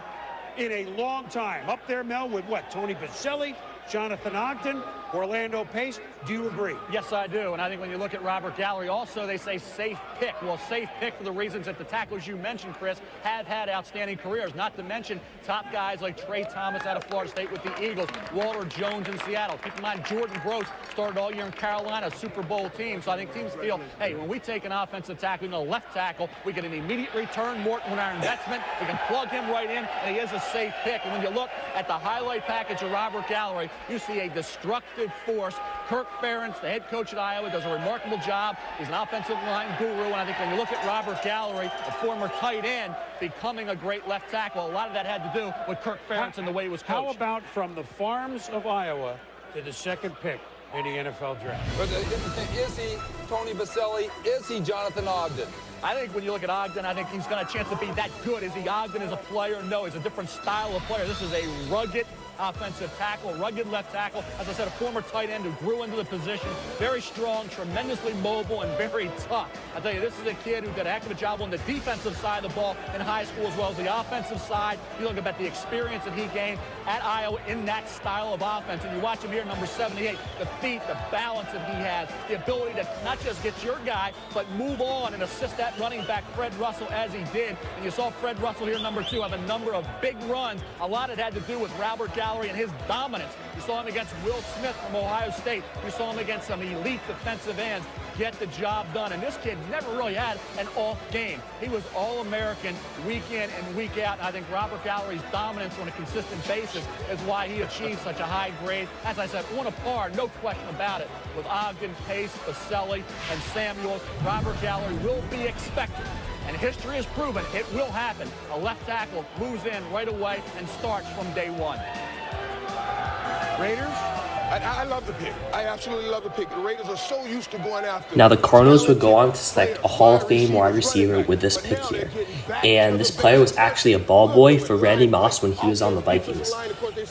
in a long time. Up there, Mel, with what? Tony Baselli, Jonathan Ogden, Orlando Pace. Do you agree? Yes, I do. And I think when you look at Robert Gallery, also they say safe pick. Well, safe pick for the reasons that the tackles you mentioned, Chris, have had outstanding careers. Not to mention top guys like Trey Thomas out of Florida State with the Eagles, Walter Jones in Seattle. Keep in mind, Jordan Gross started all year in Carolina, Super Bowl team. So I think teams feel, hey, when we take an offensive tackle, a left tackle, we get an immediate return more on our investment. We can plug him right in, and he is a safe pick. And when you look at the highlight package of Robert Gallery, you see a destructive force. Kirk Ferentz, the head coach at Iowa, does a remarkable job. He's an offensive line guru, and I think when you look at Robert Gallery, a former tight end, becoming a great left tackle, a lot of that had to do with Kirk Ferentz and the way he was coached. How about from the farms of Iowa to the second pick in the NFL draft? But is he Tony Baselli? Is he Jonathan Ogden? I think when you look at Ogden, I think he's got a chance to be that good. Is he Ogden as a player? No, he's a different style of player. This is a rugged offensive tackle, rugged left tackle. As I said, a former tight end who grew into the position. Very strong, tremendously mobile, and very tough. I tell you, this is a kid who did a heck of a job on the defensive side of the ball in high school as well as the offensive side. You look at the experience that he gained at Iowa in that style of offense, and you watch him here, number 78, the feet, the balance that he has, the ability to not just get your guy, but move on and assist that running back, Fred Russell, as he did. And you saw Fred Russell here, number 2, have a number of big runs. A lot of it had to do with Robert Gallery and his dominance. You saw him against Will Smith from Ohio State. You saw him against some elite defensive ends get the job done. And this kid never really had an off game. He was All-American week in and week out. And I think Robert Gallery's dominance on a consistent basis is why he achieved such a high grade. As I said, on a par, no question about it. With Ogden, Pace, Baselli, and Samuels, Robert Gallery will be expected. And history has proven it will happen. A left tackle moves in right away and starts from day one. Raiders? I love the pick. I absolutely love the pick. The Raiders are so used to going after. Now the Cardinals would go on to select a Hall of Fame wide receiver with this pick here. And this player was actually a ball boy for Randy Moss when he was on the Vikings.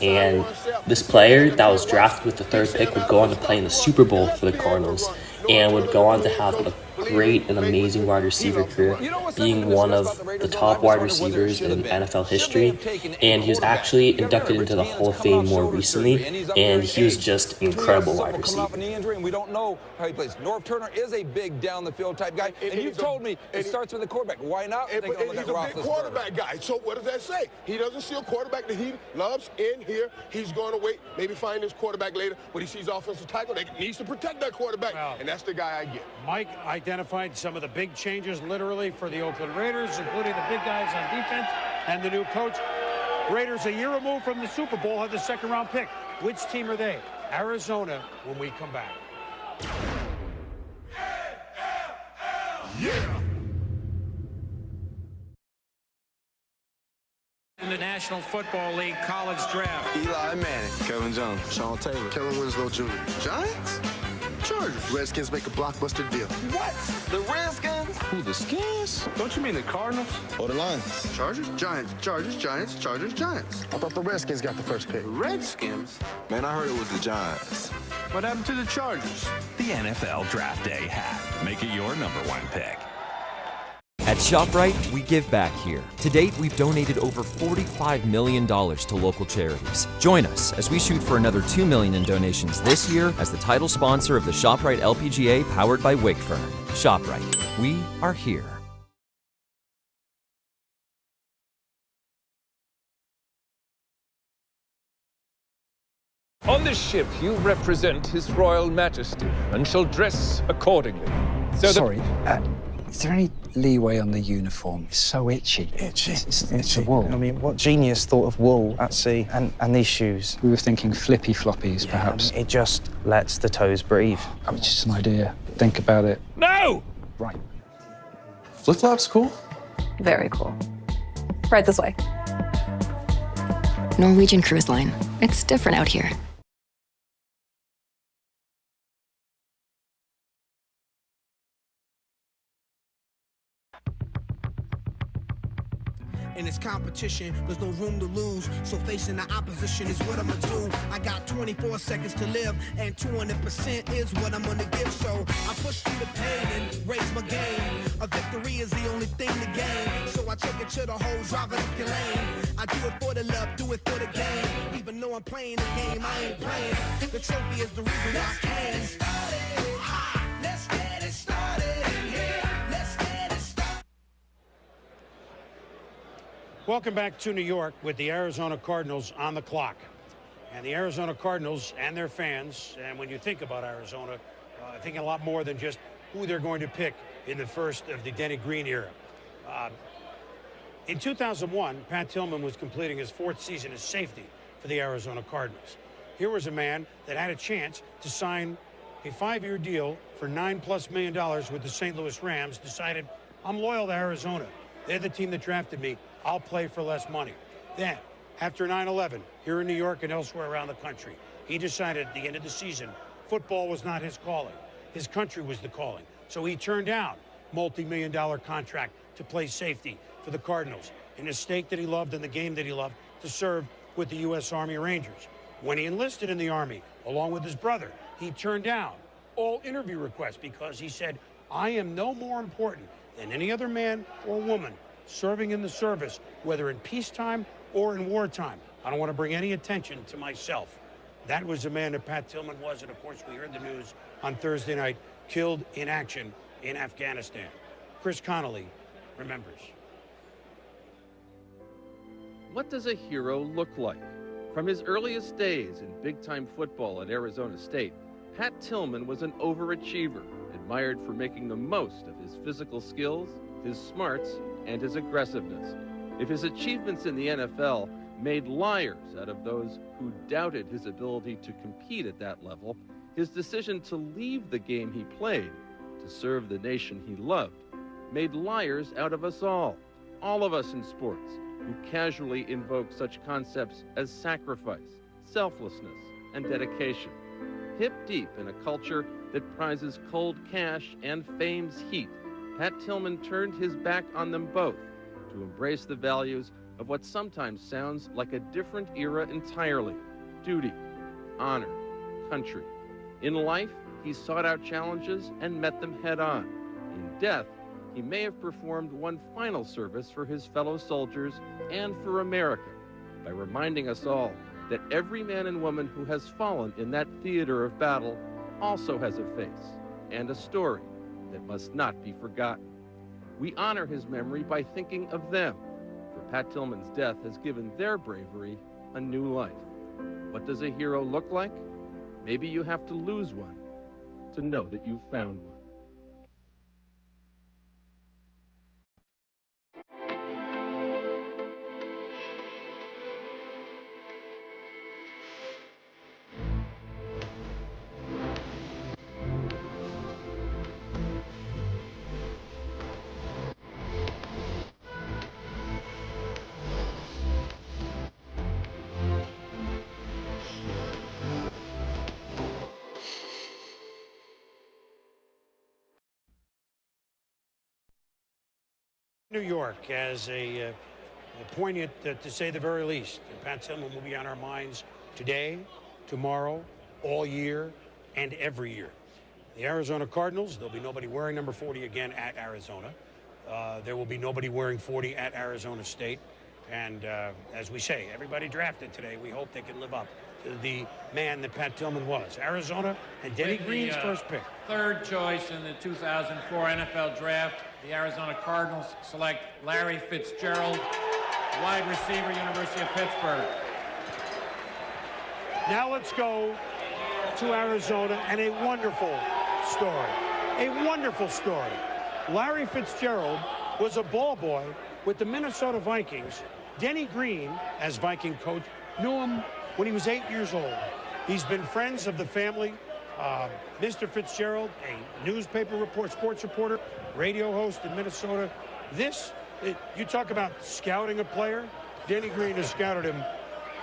And this player that was drafted with the 3rd pick would go on to play in the Super Bowl for the Cardinals and would go on to have a great and amazing wide receiver career, being one of the top wide receivers in NFL history. And he was actually inducted into the Hall of Fame more recently, and he was just an incredible wide receiver. We don't know how he plays. Norv Turner is a big down-the-field type guy, and you've told me it starts with the quarterback. Why not? He's a big quarterback guy. So what does that say? He doesn't see a quarterback that he loves in here. He's going to wait, maybe find his quarterback later, but he sees offensive tackle that needs to protect that quarterback, and that's the guy I get. Mike identified some of the big changes literally for the Oakland Raiders, including the big guys on defense and the new coach. Raiders, a year removed from the Super Bowl, have the 2nd-round pick. Which team are they? Arizona, when we come back. Yeah. In the National Football League college draft. Eli Manning, Kevin Jones, Sean Taylor, Kevin Winslow Jr. Giants? Chargers. Redskins make a blockbuster deal. What? The Redskins? Who, the Skins? Don't you mean the Cardinals? Or the Lions? Chargers, Giants, Chargers, Giants, Chargers, Giants. I thought the Redskins got the first pick. Redskins? Man, I heard it was the Giants. What happened to the Chargers? The NFL Draft Day hat. Make it your #1 pick. At ShopRite, we give back here. To date, we've donated over $45 million to local charities. Join us as we shoot for another $2 million in donations this year as the title sponsor of the ShopRite LPGA powered by Wakefern. ShopRite, we are here. On this ship, you represent His Royal Majesty and shall dress accordingly. Sorry, is there any leeway on the uniform? It's so itchy. Itchy? It's the wool. I mean, what genius thought of wool at sea and these shoes? We were thinking flippy floppies, perhaps. It just lets the toes breathe. I mean, it's just an idea. Think about it. No! Right. Flip-flops cool? Very cool. Right this way. Norwegian Cruise Line. It's different out here. and it's competition. There's no room to lose, so facing the opposition is what I'ma do. I got 24 seconds to live, and 200% is what I'm gonna give. So I push through the pain and raise my game. A victory is the only thing to gain, so I take it to the hole, drive it up your lane. I do it for the love, do it for the game. Even though I'm playing the game, I ain't playing. The trophy is the reason I can. Let's get it started in here. Let's get it started. Welcome back to New York with the Arizona Cardinals on the clock. And the Arizona Cardinals and their fans, and when you think about Arizona, think a lot more than just who they're going to pick in the first of the Denny Green era. In 2001, Pat Tillman was completing his 4th season as safety for the Arizona Cardinals. Here was a man that had a chance to sign a 5-year deal for $9+ million with the St. Louis Rams, decided, I'm loyal to Arizona. They're the team that drafted me. I'll play for less money. Then, after 9/11, here in New York and elsewhere around the country, he decided at the end of the season, football was not his calling. His country was the calling. So he turned down multi-million-dollar contract to play safety for the Cardinals in a state that he loved and the game that he loved, to serve with the U.S. Army Rangers. When he enlisted in the Army, along with his brother, he turned down all interview requests because he said, I am no more important than any other man or woman serving in the service, whether in peacetime or in wartime. I don't want to bring any attention to myself. That was the man that Pat Tillman was, and of course we heard the news on Thursday night, killed in action in Afghanistan. Chris Connolly remembers. What does a hero look like? From his earliest days in big-time football at Arizona State, Pat Tillman was an overachiever, admired for making the most of his physical skills, his smarts, and his aggressiveness. If his achievements in the NFL made liars out of those who doubted his ability to compete at that level, his decision to leave the game he played to serve the nation he loved made liars out of us all of us in sports, who casually invoke such concepts as sacrifice, selflessness, and dedication. Hip deep in a culture that prizes cold cash and fame's heat, Pat Tillman turned his back on them both to embrace the values of what sometimes sounds like a different era entirely: duty, honor, country. In life, he sought out challenges and met them head on. In death, he may have performed one final service for his fellow soldiers and for America by reminding us all that every man and woman who has fallen in that theater of battle also has a face and a story that must not be forgotten. We honor his memory by thinking of them, for Pat Tillman's death has given their bravery a new life. What does a hero look like? Maybe you have to lose one to know that you've found one. New York as a poignant, to say the very least. And Pat Tillman will be on our minds today, tomorrow, all year, and every year. The Arizona Cardinals, there'll be nobody wearing number 40 again at Arizona. There will be nobody wearing 40 at Arizona State. And as we say, everybody drafted today, we hope they can live up to the man that Pat Tillman was. Arizona and Denny Green's first pick. Third choice in the 2004 NFL Draft, the Arizona Cardinals select Larry Fitzgerald, wide receiver, University of Pittsburgh. Now let's go to Arizona and a wonderful story. A wonderful story. Larry Fitzgerald was a ball boy with the Minnesota Vikings. Denny Green, as Viking coach, knew him when he was 8 years old. He's been friends of the family. Mr. Fitzgerald, a newspaper report, sports reporter, radio host in Minnesota. You talk about scouting a player. Denny Green has scouted him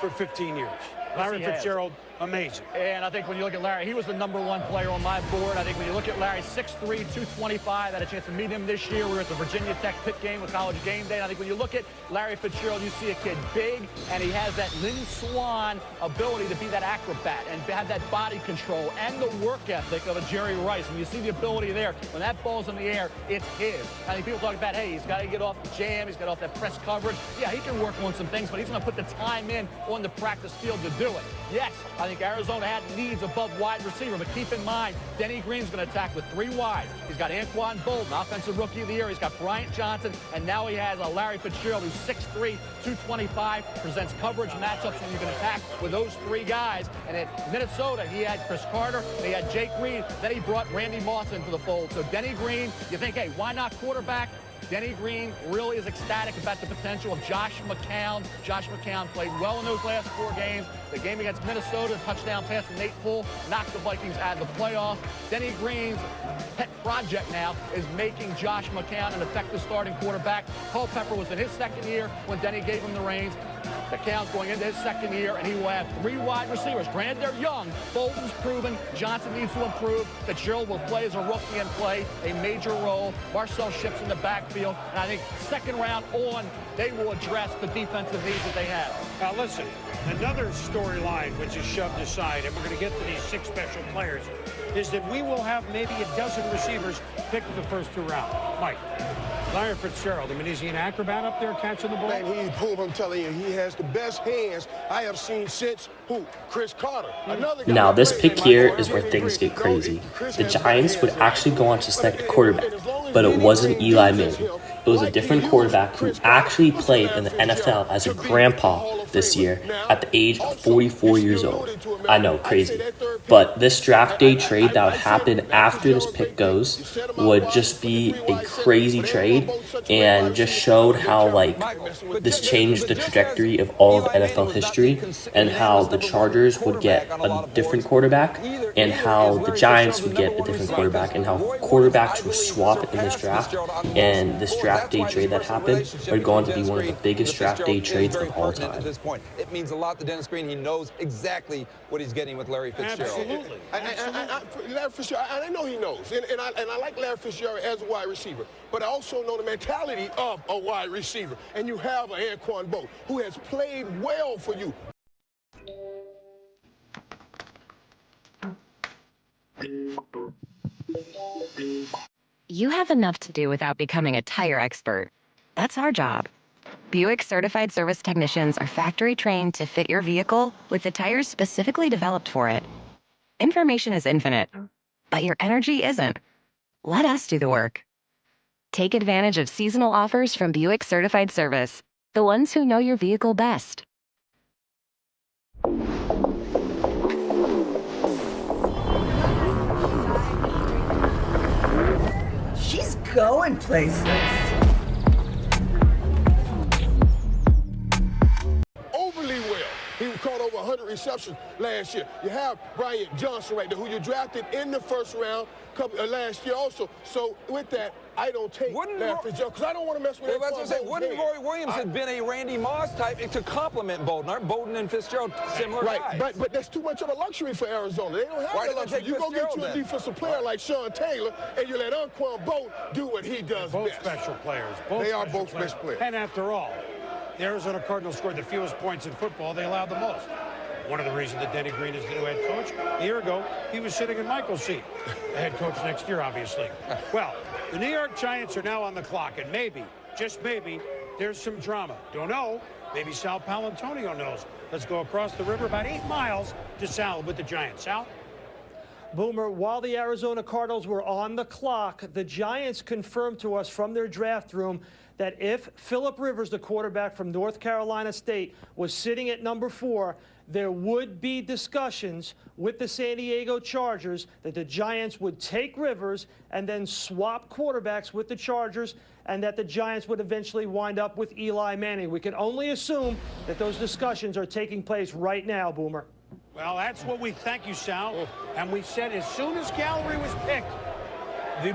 for 15 years. Larry Fitzgerald, amazing. And I think when you look at Larry, he was the #1 player on my board. I think when you look at Larry, 6'3", 225, I had a chance to meet him this year. We were at the Virginia Tech Pitt game with College Game Day. And I think when you look at Larry Fitzgerald, you see a kid big, and he has that Lynn Swann ability to be that acrobat and have that body control and the work ethic of a Jerry Rice. And you see the ability there. When that ball's in the air, it's his. I think people talk about, hey, he's got to get off the jam, he's got off that press coverage. Yeah, he can work on some things, but he's going to put the time in on the practice field to do it. Yes, I think Arizona had needs above wide receiver, but keep in mind, Denny Green's going to attack with 3 wide. He's got Anquan Bolden, Offensive Rookie of the Year. He's got Bryant Johnson, and now he has Larry Fitzgerald, who's 6'3", 225, presents coverage matchups when you can attack with those 3 guys. And at Minnesota, he had Chris Carter, and he had Jake Reed. Then he brought Randy Moss into the fold. So Denny Green, you think, hey, why not quarterback? Denny Green really is ecstatic about the potential of Josh McCown. Josh McCown played well in those last 4 games. The game against Minnesota, touchdown pass from Nate Full, knocked the Vikings out of the playoffs. Denny Green's pet project now is making Josh McCown an effective starting quarterback. Culpepper was in his 2nd year when Denny gave him the reins. McCown's going into his 2nd year, and he will have 3 wide receivers. Granted, they're young. Bolton's proven. Johnson needs to improve. Fitzgerald will play as a rookie and play a major role. Marcel Shipp's in the backfield. And I think 2nd round on, they will address the defensive needs that they have. Now, listen, another storyline which is shoved aside, and we're going to get to these 6 special players, is that we will have maybe a dozen receivers picked in the first 2 rounds. Mike, Larry Fitzgerald, I mean, is he an acrobat up there catching the ball? Man, I'm telling you, he has the best hands I have seen since, who? Chris Carter. Another guy. Now, this pick here is where things get crazy. The Giants would actually go on to select a quarterback, but it wasn't Eli Manning. It was a different quarterback who actually played in the NFL as a grandpa this year at the age of 44 years old. I know, crazy. But this draft day trade that would happen after this pick goes would just be a crazy trade and just showed how, like, this changed the trajectory of all of NFL history and how the Chargers would get a different quarterback and how the Giants would get a different quarterback and how quarterbacks would swap in this draft. And this draft day trade that happened are going to be one of the biggest draft day trades of all time. It means a lot to Dennis Green. He knows exactly what he's getting with Larry Fitzgerald. Absolutely. Larry Fitzgerald, I know he knows. And I like Larry Fitzgerald as a wide receiver. But I also know the mentality of a wide receiver. And you have an Anquan Bolden who has played well for you. You have enough to do without becoming a tire expert. That's our job. Buick Certified Service Technicians are factory trained to fit your vehicle with the tires specifically developed for it. Information is infinite, but your energy isn't. Let us do the work. Take advantage of seasonal offers from Buick Certified Service, the ones who know your vehicle best. She's going places. Overly well. He caught over 100 receptions last year. You have Bryant Johnson right there, who you drafted in the 1st round last year also. So with that, I don't take Larry Fitzgerald because I don't want to mess with that's what I'm saying. Wouldn't Roy Williams have been a Randy Moss type to complement Bolden? Aren't Bolden and Fitzgerald similar guys? Right, but that's too much of a luxury for Arizona. They don't have that luxury. You go get you a defensive player like Sean Taylor, and you let Anquan Bolden do what he does both best. Special players. They are both best players. And after all, the Arizona Cardinals scored the fewest points in football. They allowed the most. One of the reasons that Denny Green is the new head coach. A year ago, he was sitting in Michael's seat. The head coach next year, obviously. Well, the New York Giants are now on the clock, and maybe, just maybe, there's some drama. Don't know. Maybe Sal Palantonio knows. Let's go across the river about 8 miles to Sal with the Giants. Sal? Boomer, while the Arizona Cardinals were on the clock, the Giants confirmed to us from their draft room that if Philip Rivers, the quarterback from North Carolina State, was sitting at number 4, there would be discussions with the San Diego Chargers that the Giants would take Rivers and then swap quarterbacks with the Chargers, and that the Giants would eventually wind up with Eli Manning. We can only assume that those discussions are taking place right now, Boomer. Well, that's what we thank you, Sal. And we said as soon as Gallery was picked,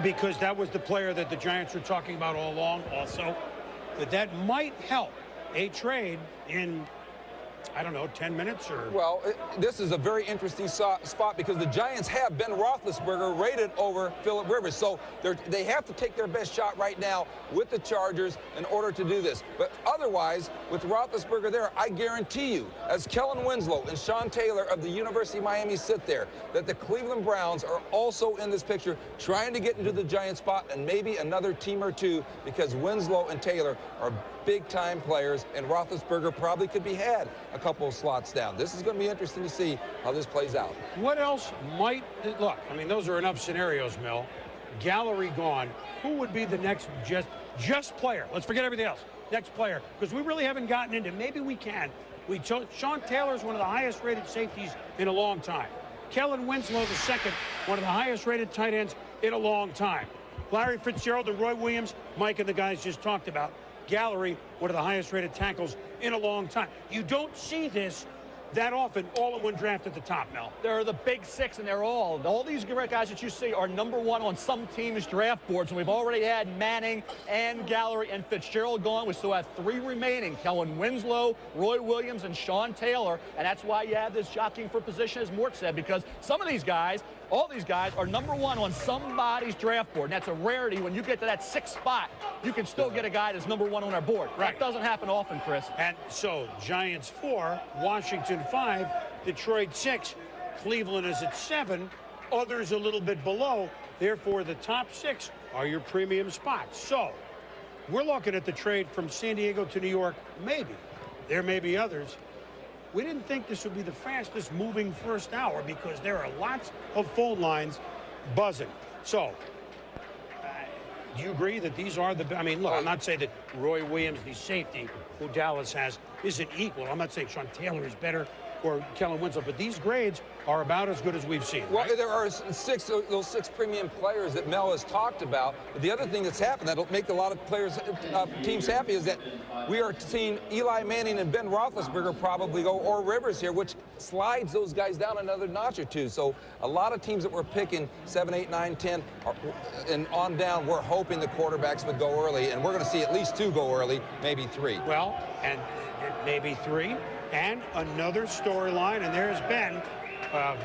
because that was the player that the Giants were talking about all along also, that might help a trade in I don't know, 10 minutes or? Well, this is a very interesting spot because the Giants have Ben Roethlisberger rated over Phillip Rivers. So they have to take their best shot right now with the Chargers in order to do this. But otherwise, with Roethlisberger there, I guarantee you, as Kellen Winslow and Sean Taylor of the University of Miami sit there, that the Cleveland Browns are also in this picture trying to get into the Giant spot and maybe another team or two, because Winslow and Taylor are big-time players, and Roethlisberger probably could be had a couple of slots down. This is going to be interesting to see how this plays out. What else might, look, I mean, those are enough scenarios, Mel. Gallery gone. Who would be the next just player? Let's forget everything else. Next player, because we really haven't gotten into, maybe we can. Sean Taylor's one of the highest-rated safeties in a long time. Kellen Winslow, the second, one of the highest-rated tight ends in a long time. Larry Fitzgerald and Roy Williams, Mike and the guys just talked about. Gallery, one of the highest-rated tackles in a long time. You don't see this that often, all in one draft at the top, Mel. They're the big six, and they're all these guys that you see are #1 on some teams' draft boards, and we've already had Manning and Gallery and Fitzgerald gone. We still have 3 remaining: Kellen Winslow, Roy Williams, and Sean Taylor, and that's why you have this jockeying for position, as Mort said, because some of these guys, all these guys, are #1 on somebody's draft board, and that's a rarity. When you get to that 6th spot, you can still get a guy that's #1 on our board. Right. That doesn't happen often, Chris. And so, Giants 4, Washington 5, Detroit 6, Cleveland is at 7, others a little bit below. Therefore, the top 6 are your premium spots. So, we're looking at the trade from San Diego to New York, maybe. There may be others. We didn't think this would be the fastest moving first hour because there are lots of phone lines buzzing. So, do you agree that these are the, I mean, look, I'm not saying that Roy Williams, the safety who Dallas has, isn't equal. I'm not saying Sean Taylor is better or Kellen Winslow, but these grades are about as good as we've seen. Well, right? there are those 6 premium players that Mel has talked about. But the other thing that's happened that'll make a lot of players, teams happy, is that we are seeing Eli Manning and Ben Roethlisberger probably go, or Rivers here, which slides those guys down another notch or two. So a lot of teams that we're picking 7, 8, 9, 10, and on down, we're hoping the quarterbacks would go early, and we're going to see at least 2 go early, maybe 3. Well, and maybe 3. And another storyline, and there's Ben,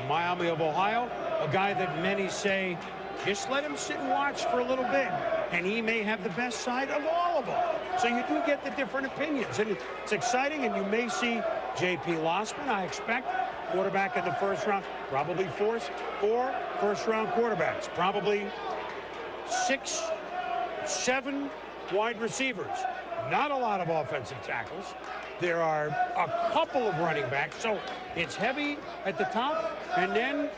Miami of Ohio, a guy that many say, just let him sit and watch for a little bit, and he may have the best side of all of them. So you do get the different opinions, and it's exciting, and you may see J.P. Lossman, I expect, quarterback in the first round, probably 4 first-round quarterbacks, probably 6, 7 wide receivers, not a lot of offensive tackles. There are a couple of running backs, so it's heavy at the top, and then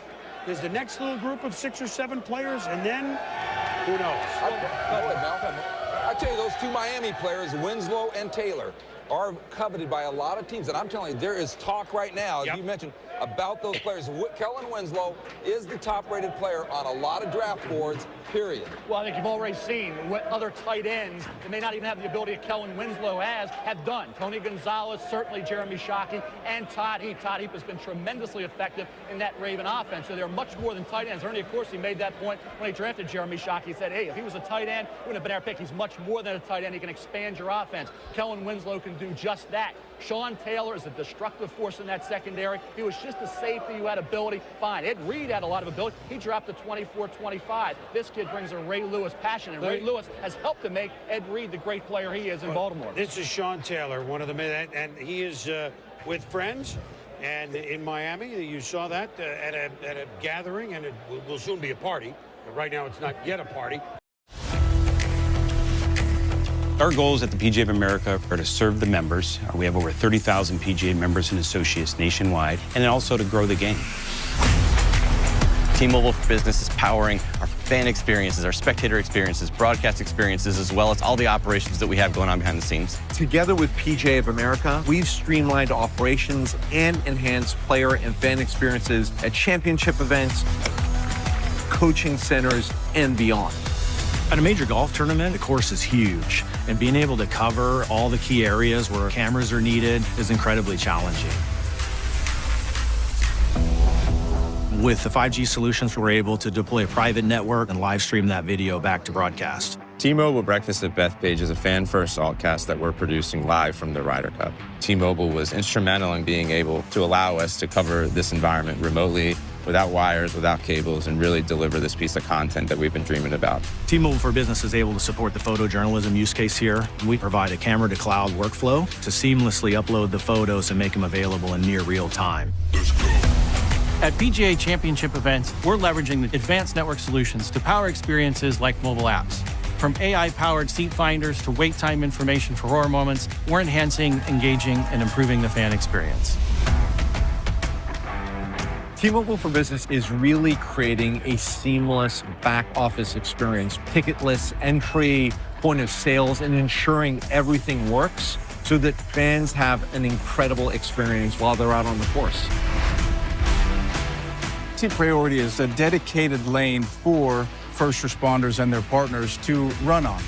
there's the next little group of 6 or 7 players, and then who knows? I tell you, those 2 Miami players, Winslow and Taylor, are coveted by a lot of teams, and I'm telling you, there is talk right now, as you mentioned, about those players. Kellen Winslow is the top-rated player on a lot of draft boards, period. Well, I think you've already seen what other tight ends that may not even have the ability that Kellen Winslow have done. Tony Gonzalez, certainly Jeremy Shockey, and Todd Heap. Todd Heap has been tremendously effective in that Raven offense, so they're much more than tight ends. Ernie, of course, he made that point when he drafted Jeremy Shockey. He said, hey, if he was a tight end, it wouldn't have been our pick. He's much more than a tight end. He can expand your offense. Kellen Winslow can do just that. Sean Taylor is a destructive force in that secondary. If he was just a safety who had ability, fine. Ed Reed had a lot of ability. He dropped to 24-25. This kid brings a Ray Lewis passion, and Ray Lewis has helped to make Ed Reed the great player he is in Baltimore. This is Sean Taylor, one of the men, and he is with friends and in Miami. You saw that at a gathering, and it will soon be a party. But right now, it's not yet a party. Our goals at the PGA of America are to serve the members. We have over 30,000 PGA members and associates nationwide, and then also to grow the game. T-Mobile for Business is powering our fan experiences, our spectator experiences, broadcast experiences, as well as all the operations that we have going on behind the scenes. Together with PGA of America, we've streamlined operations and enhanced player and fan experiences at championship events, coaching centers, and beyond. At a major golf tournament, the course is huge, and being able to cover all the key areas where cameras are needed is incredibly challenging. With the 5G solutions, we're able to deploy a private network and live stream that video back to broadcast. T-Mobile Breakfast at Bethpage is a fan-first altcast that we're producing live from the Ryder Cup. T-Mobile was instrumental in being able to allow us to cover this environment remotely, without wires, without cables, and really deliver this piece of content that we've been dreaming about. T-Mobile for Business is able to support the photojournalism use case here. We provide a camera-to-cloud workflow to seamlessly upload the photos and make them available in near real time. At PGA Championship events, we're leveraging the advanced network solutions to power experiences like mobile apps. From AI-powered seat finders to wait time information for roar moments, we're enhancing, engaging, and improving the fan experience. T-Mobile for Business is really creating a seamless back office experience, ticketless entry, point of sales, and ensuring everything works so that fans have an incredible experience while they're out on the course. T-Priority is a dedicated lane for first responders and their partners to run on.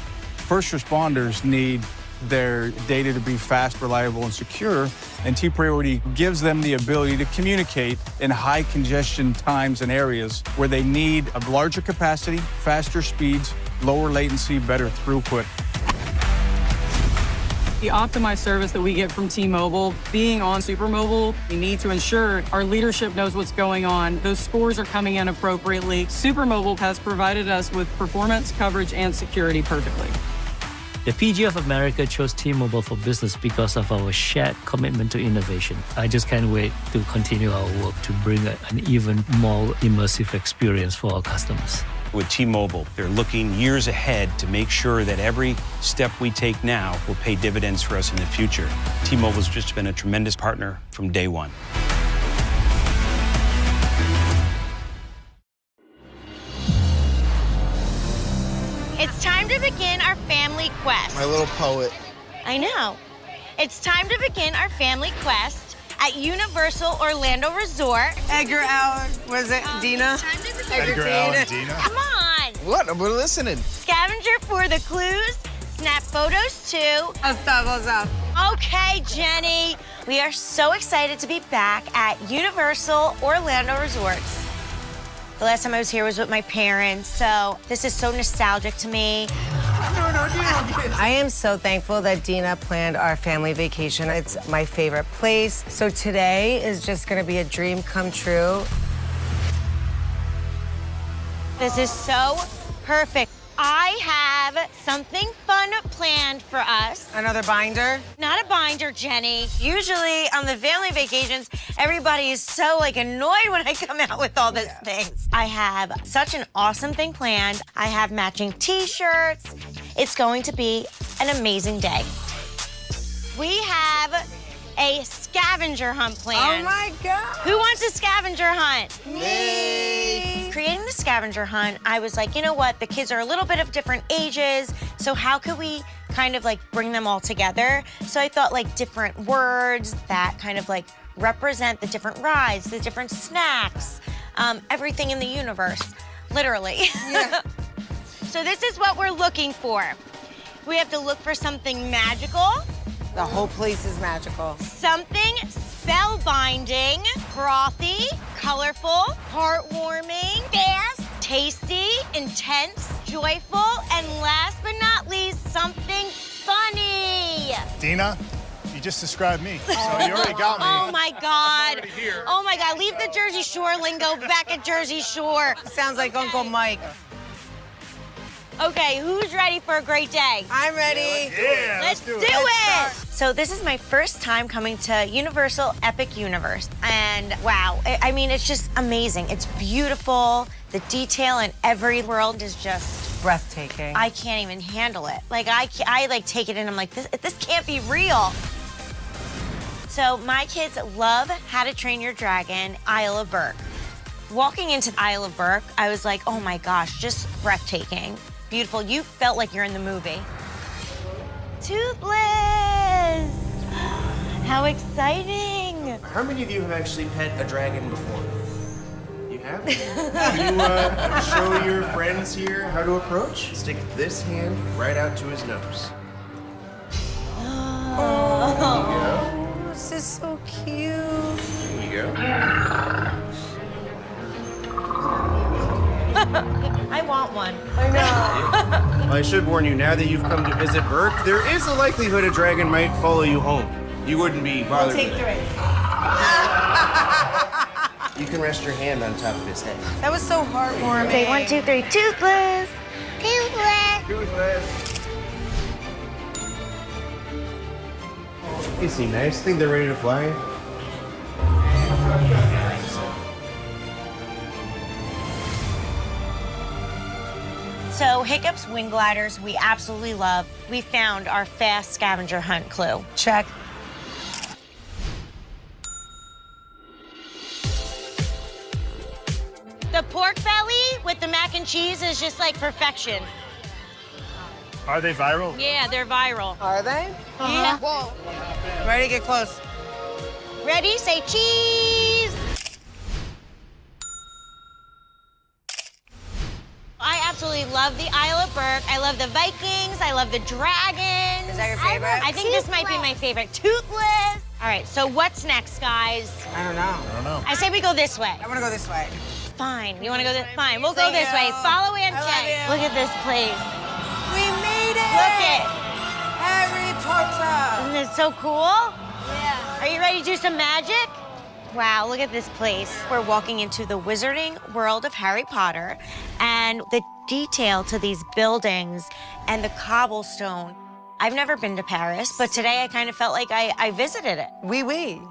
First responders need their data to be fast, reliable, and secure, and T-Priority gives them the ability to communicate in high congestion times and areas where they need a larger capacity, faster speeds, lower latency, better throughput. The optimized service that we get from T-Mobile, being on Super Mobile, we need to ensure our leadership knows what's going on. Those scores are coming in appropriately. Super Mobile has provided us with performance, coverage, and security perfectly. The PGA of America chose T-Mobile for Business because of our shared commitment to innovation. I just can't wait to continue our work to bring an even more immersive experience for our customers. With T-Mobile, they're looking years ahead to make sure that every step we take now will pay dividends for us in the future. T-Mobile's just been a tremendous partner from day one. It's time to begin our family quest. My little poet. I know. It's time to begin our family quest at Universal Orlando Resort. Edgar Allan, was it Dina? Edgar Allan, Dina. Come on. What? We're listening. Scavenger for the clues. Snap photos too. I'll stop. Okay, Jenny. We are so excited to be back at Universal Orlando Resorts. The last time I was here was with my parents, so this is so nostalgic to me. I am so thankful that Dina planned our family vacation. It's my favorite place. So today is just gonna be a dream come true. This is so perfect. I have something fun planned for us. Another binder? Not a binder, Jenny. Usually on the family vacations, everybody is so annoyed when I come out with all these things. I have such an awesome thing planned. I have matching t-shirts. It's going to be an amazing day. We have a scavenger hunt planned. Oh my God. Who wants a scavenger hunt? Me. Creating the scavenger hunt, I was like, you know what? The kids are a little bit of different ages, so how could we kind of bring them all together? So I thought different words that kind of represent the different rides, the different snacks, everything in the universe, literally. Yeah. So this is what we're looking for. We have to look for something magical. The whole place is magical. Something spellbinding, frothy, colorful, heartwarming, fast, tasty, intense, joyful, and last but not least, something funny. Dina, you just described me, so you already got me. Oh my God. Oh my God, leave the Jersey Shore lingo back at Jersey Shore. Sounds like Uncle Mike. Okay, who's ready for a great day? I'm ready. Yeah, Let's do it. So this is my first time coming to Universal Epic Universe. And wow, I mean, it's just amazing. It's beautiful. The detail in every world is just breathtaking. I can't even handle it. I take it in, I'm like, this can't be real. So my kids love How to Train Your Dragon, Isle of Berk. Walking into Isle of Berk, I was like, oh my gosh, just breathtaking. Beautiful. You felt like you're in the movie. Toothless! How exciting! How many of you have actually pet a dragon before? You have? Can you show your friends here how to approach? Stick this hand right out to his nose. Oh, this is so cute. There you go. I want one. I know. Well, I should warn you, now that you've come to visit Burke, there is a likelihood a dragon might follow you home. You wouldn't be bothered. We'll take 3. You can rest your hand on top of his head. That was so heartwarming. Say 1, 2, 3, toothless. Toothless. Toothless. They seem nice. Think they're ready to fly? So Hiccup's wing gliders, we absolutely love. We found our fast scavenger hunt clue. Check. The pork belly with the mac and cheese is just like perfection. Are they viral? Yeah, they're viral. Are they? Yeah. Whoa. Ready, get close. Ready? Say cheese. I absolutely love the Isle of Burke. I love the Vikings. I love the Dragons. Is that your favorite? I think this might be my favorite. Toothless. All right, so what's next, guys? I don't know. I say we go this way. I want to go this way. Fine. You want to go this? Fine. We'll go this way. Follow Aunt Jay. Look at this place. We made it! Look it. Harry Potter. Isn't it so cool? Yeah. Are you ready to do some magic? Wow, look at this place. We're walking into the wizarding world of Harry Potter, and the detail to these buildings and the cobblestone. I've never been to Paris, but today I kind of felt like I visited it. Oui.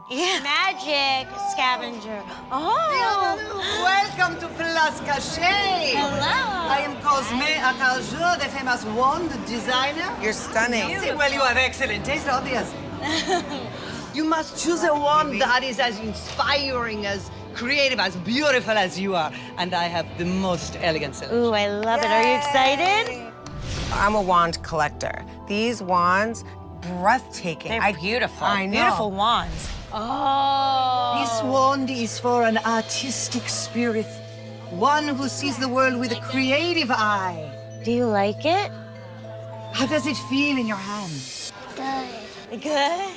Yeah. Magic scavenger. Oh. Welcome to Place Cachet. Hello. I am Cosme Acaljo, the famous wand designer. You're stunning. Well, you have excellent taste, obviously. You must choose a wand that is as inspiring, as creative, as beautiful as you are. And I have the most elegant selection. Ooh, I love it. Are you excited? I'm a wand collector. These wands, breathtaking. They're beautiful. I know. Beautiful wands. Oh. This wand is for an artistic spirit, one who sees the world with a creative eye. Do you like it? How does it feel in your hand? Good. Good?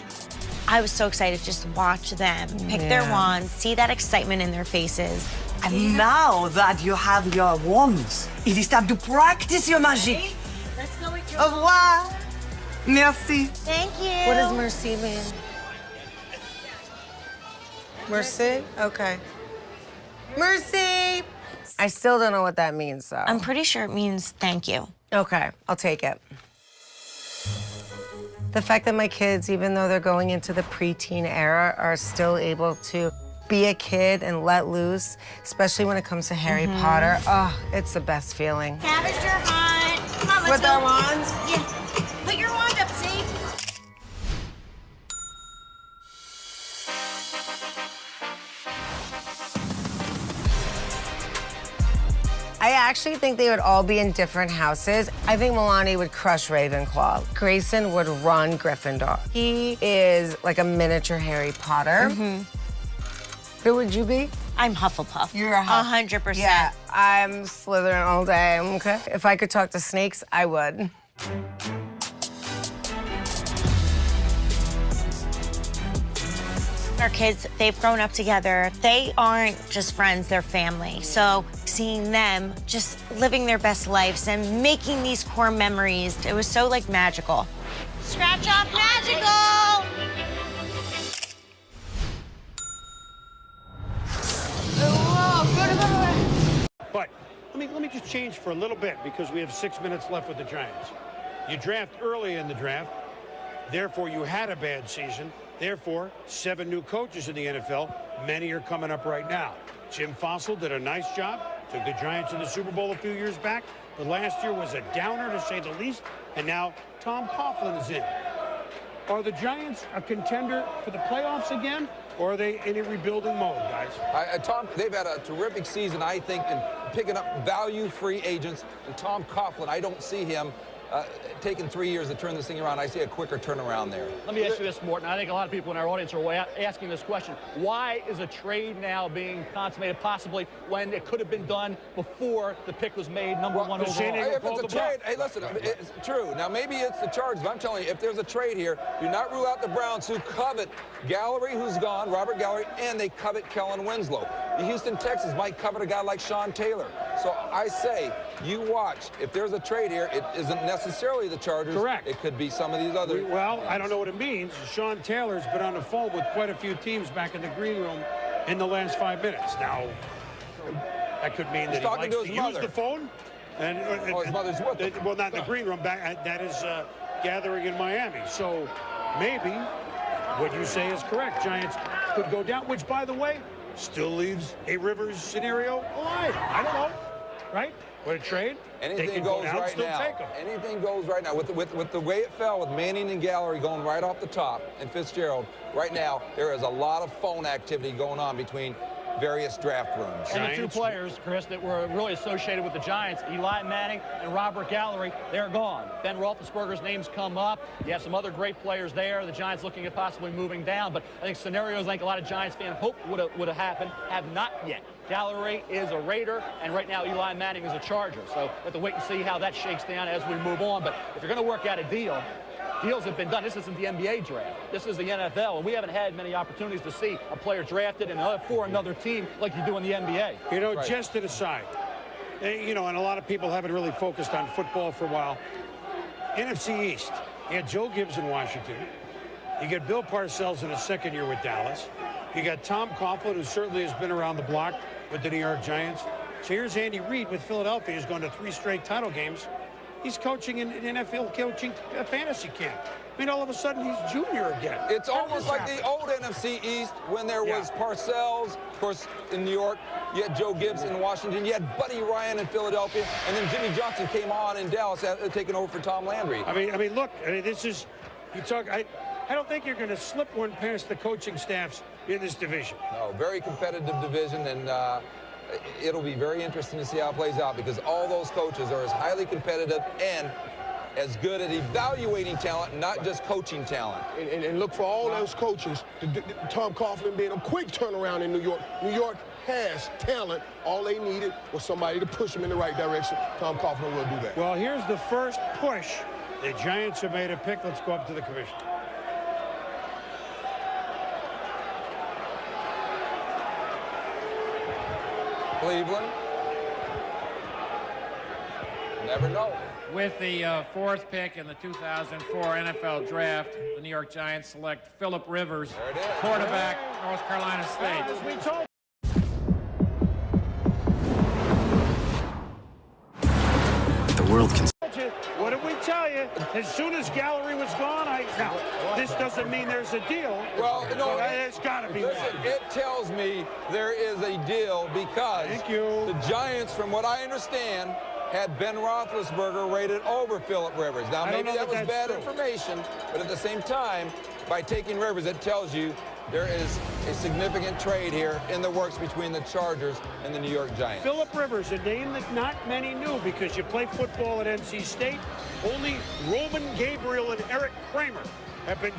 I was so excited to just watch them pick their wands, see that excitement in their faces. And now that you have your wands, it is time to practice your magic. Let's go with your Au revoir. Merci. Thank you. What does merci mean? Merci? Okay. Merci! I still don't know what that means, though. I'm pretty sure it means thank you. Okay, I'll take it. The fact that my kids, even though they're going into the preteen era, are still able to be a kid and let loose, especially when it comes to Harry Potter, oh, it's the best feeling. Scavenger hunt. Come on, let's With go. our wands? Yeah. Put your wand up, see? I actually think they would all be in different houses. I think Milani would crush Ravenclaw. Grayson would run Gryffindor. He is like a miniature Harry Potter. Who would you be? I'm Hufflepuff. You're a Hufflepuff. 100%. Yeah, I'm Slytherin all day, okay? If I could talk to snakes, I would. Our kids, they've grown up together. They aren't just friends, they're family. So seeing them just living their best lives and making these core memories, it was so like magical. Scratch off magical! But let me just change for a little bit because we have 6 minutes left with the Giants. You draft early in the draft, therefore you had a bad season. Therefore, 7 new coaches in the NFL. Many are coming up right now. Jim Fossil did a nice job, took the Giants to the Super Bowl a few years back, but last year was a downer to say the least, and now Tom Coughlin is in. Are the Giants a contender for the playoffs again, or are they in a rebuilding mode, guys? Tom, they've had a terrific season, I think, in picking up value-free agents. And Tom Coughlin, I don't see him taking 3 years to turn this thing around. I see a quicker turnaround there. Let me ask you this, Morton. I think a lot of people in our audience are asking this question. Why is a trade now being consummated, possibly when it could have been done before the pick was made, number one overall? If it's a trade, hey, listen, it's true. Now, maybe it's the Chargers, but I'm telling you, if there's a trade here, do not rule out the Browns, who covet Gallery, who's gone, Robert Gallery, and they covet Kellen Winslow. Houston Texans might covet a guy like Sean Taylor. So I say, you watch. If there's a trade here, it isn't necessarily the Chargers. Correct. It could be some of these other. Well, I don't know what it means. Sean Taylor's been on the phone with quite a few teams back in the green room in the last 5 minutes. Now, that could mean that he likes to use the phone. And his mother's with him. Well, not in the green room. That is gathering in Miami. So maybe what you say is correct. Giants could go down, which, by the way, still leaves a Rivers scenario alive. I don't know, right? What a trade. Anything goes right now. Anything goes right now. With the way it fell with Manning and Gallery going right off the top and Fitzgerald, right now there is a lot of phone activity going on between various draft rooms. And the two players, Chris, that were really associated with the Giants, Eli Manning and Robert Gallery, they're gone. Ben Roethlisberger's name's come up. You have some other great players there. The Giants looking at possibly moving down. But I think scenarios like a lot of Giants fans hoped would have happened have not yet. Gallery is a Raider, and right now Eli Manning is a Charger. So we have to wait and see how that shakes down as we move on. But if you're going to work out a deal, deals have been done. This isn't the NBA draft. This is the NFL, and we haven't had many opportunities to see a player drafted and for another team like you do in the NBA. You know, just to the side, you know, and a lot of people haven't really focused on football for a while. NFC East, you had Joe Gibbs in Washington. You got Bill Parcells in his second year with Dallas. You got Tom Coughlin, who certainly has been around the block with the New York Giants. So here's Andy Reid with Philadelphia, who's gone to 3 straight title games. He's coaching in NFL coaching fantasy camp. I mean, all of a sudden, he's junior again. It's almost like the old NFC East when there was Parcells, of course, in New York. You had Joe Gibbs in Washington. You had Buddy Ryan in Philadelphia. And then Jimmy Johnson came on in Dallas, taking over for Tom Landry. I mean, look, this is, you talk, I don't think you're going to slip one past the coaching staffs in this division. No, very competitive division, and it'll be very interesting to see how it plays out because all those coaches are as highly competitive and as good at evaluating talent, not just coaching talent. And look for all those coaches, Tom Coughlin being a quick turnaround in New York. New York has talent. All they needed was somebody to push them in the right direction. Tom Coughlin will do that. Well, here's the first push. The Giants have made a pick. Let's go up to the commission. Cleveland. Never know. With the 4th pick in the 2004 NFL Draft, the New York Giants select Philip Rivers, quarterback, North Carolina State. As we told The world can. What did we tell you? As soon as Gallery was gone, now, this doesn't mean there's a deal. Well, no, it's got to be. Listen, it tells me there is a deal because the Giants, from what I understand, had Ben Roethlisberger rated over Philip Rivers. Now, maybe that was bad information, but at the same time, by taking Rivers, it tells you there is a significant trade here in the works between the Chargers and the New York Giants. Philip Rivers, a name that not many knew because you play football at NC State. Only Roman Gabriel and Eric Kramer have been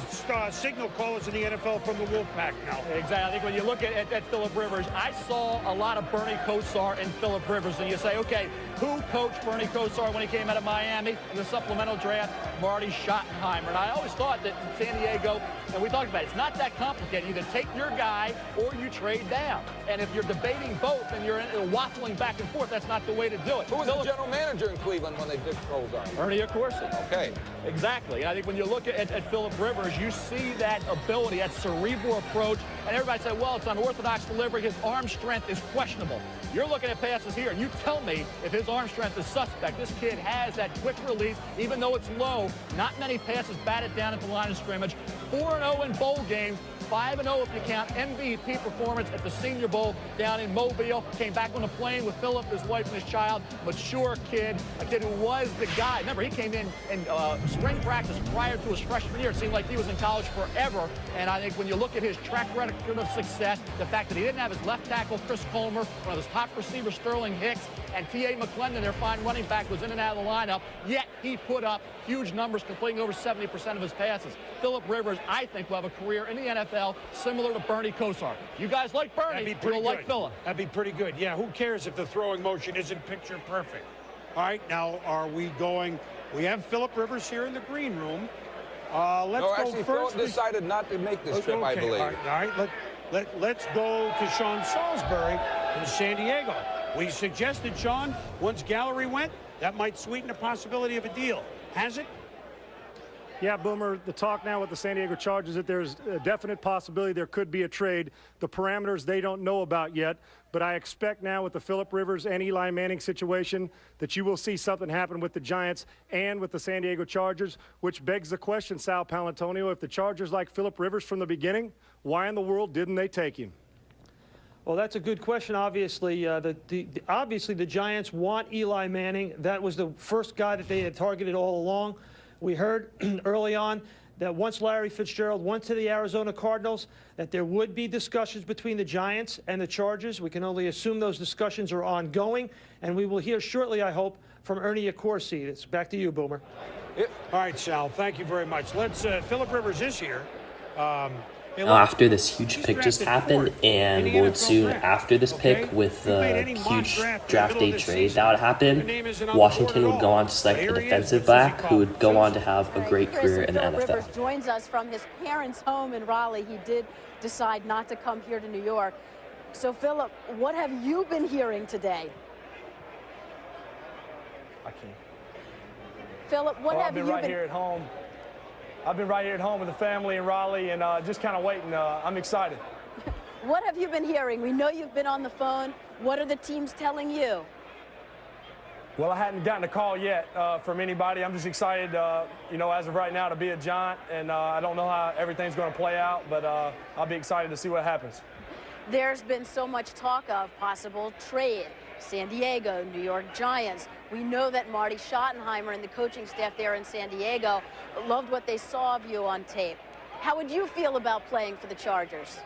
signal callers in the NFL from the Wolfpack now. Exactly. I think when you look at Philip Rivers, I saw a lot of Bernie Kosar and Philip Rivers, and you say, okay, who coached Bernie Kosar when he came out of Miami in the supplemental draft? Marty Schottenheimer. And I always thought that in San Diego, and we talked about it, it's not that complicated. Either take your guy or you trade down. And if you're debating both and you're waffling back and forth, that's not the way to do it. Who was the general manager in Cleveland when they picked Kosar? Bernie Kosar. Okay. Exactly. And I think when you look at Philip Rivers, you see that ability, that cerebral approach, and everybody said, well, it's unorthodox delivery. His arm strength is questionable. You're looking at passes here, and you tell me if his arm strength is suspect. This kid has that quick release, even though it's low. Not many passes batted down at the line of scrimmage. 4-0 in bowl games. 5-0 if you count MVP performance at the Senior Bowl down in Mobile. Came back on a plane with Philip, his wife, and his child. Mature kid, a kid who was the guy. Remember, he came in spring practice prior to his freshman year. It seemed like he was in college forever. And I think when you look at his track record of success, the fact that he didn't have his left tackle, Chris Colmer, one of his top receivers, Sterling Hicks, and T.A. McClendon, their fine running back, was in and out of the lineup, yet he put up huge numbers, completing over 70% of his passes. Philip Rivers, I think, will have a career in the NFL similar to Bernie Kosar. You guys like Bernie, you'll like Philip. That'd be pretty good. Yeah, who cares if the throwing motion isn't picture perfect? All right, now are we going? We have Philip Rivers here in the green room. Let's go actually, first. Philip decided not to make this trip, I believe. All right, Let's go to Sean Salisbury in San Diego. We suggested, Sean, once Gallery went, that might sweeten the possibility of a deal. Has it? Yeah, Boomer, the talk now with the San Diego Chargers that there's a definite possibility there could be a trade. The parameters they don't know about yet, but I expect now with the Philip Rivers and Eli Manning situation that you will see something happen with the Giants and with the San Diego Chargers, which begs the question, Sal Palantonio, if the Chargers like Philip Rivers from the beginning, why in the world didn't they take him? Well, that's a good question. Obviously, obviously the Giants want Eli Manning. That was the first guy that they had targeted all along. We heard early on that once Larry Fitzgerald went to the Arizona Cardinals, that there would be discussions between the Giants and the Chargers. We can only assume those discussions are ongoing, and we will hear shortly, I hope, from Ernie Accorsi. It's back to you, Boomer. All right, Sal, thank you very much. Let's, Philip Rivers is here. After this huge pick just happened, and what would soon after this pick with the huge draft day trade that would happen, Washington would go on to select a defensive back who would go on to have a great career in the NFL. Rivers joins us from his parents' home in Raleigh. He did decide not to come here to New York. So, Philip, what have you been hearing today? I can't. Philip, what have you been... I've been right here at home with the family in Raleigh and just kind of waiting. I'm excited. What have you been hearing? We know you've been on the phone. What are the teams telling you? Well, I hadn't gotten a call yet from anybody. I'm just excited, you know, as of right now to be a Giant, and I don't know how everything's going to play out, but I'll be excited to see what happens. There's been so much talk of possible trade. San Diego, New York Giants. We know that Marty Schottenheimer and the coaching staff there in San Diego loved what they saw of you on tape. How would you feel about playing for the Chargers?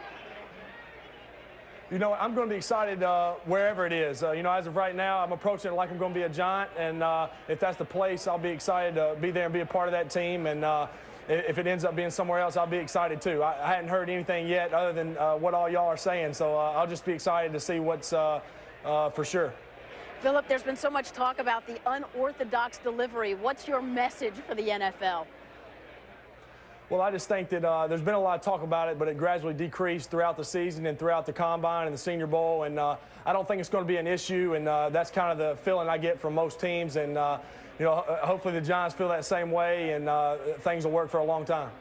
You know, I'm going to be excited wherever it is. You know, as of right now, I'm approaching it like I'm going to be a Giant, and if that's the place, I'll be excited to be there and be a part of that team. And if it ends up being somewhere else, I'll be excited too. I hadn't heard anything yet other than what all y'all are saying, so I'll just be excited to see what's for sure. Philip, there's been so much talk about the unorthodox delivery. What's your message for the NFL? Well, I just think that there's been a lot of talk about it, but it gradually decreased throughout the season and throughout the Combine and the Senior Bowl, and I don't think it's going to be an issue, and that's kind of the feeling I get from most teams, and you know, hopefully the Giants feel that same way, and things will work for a long time.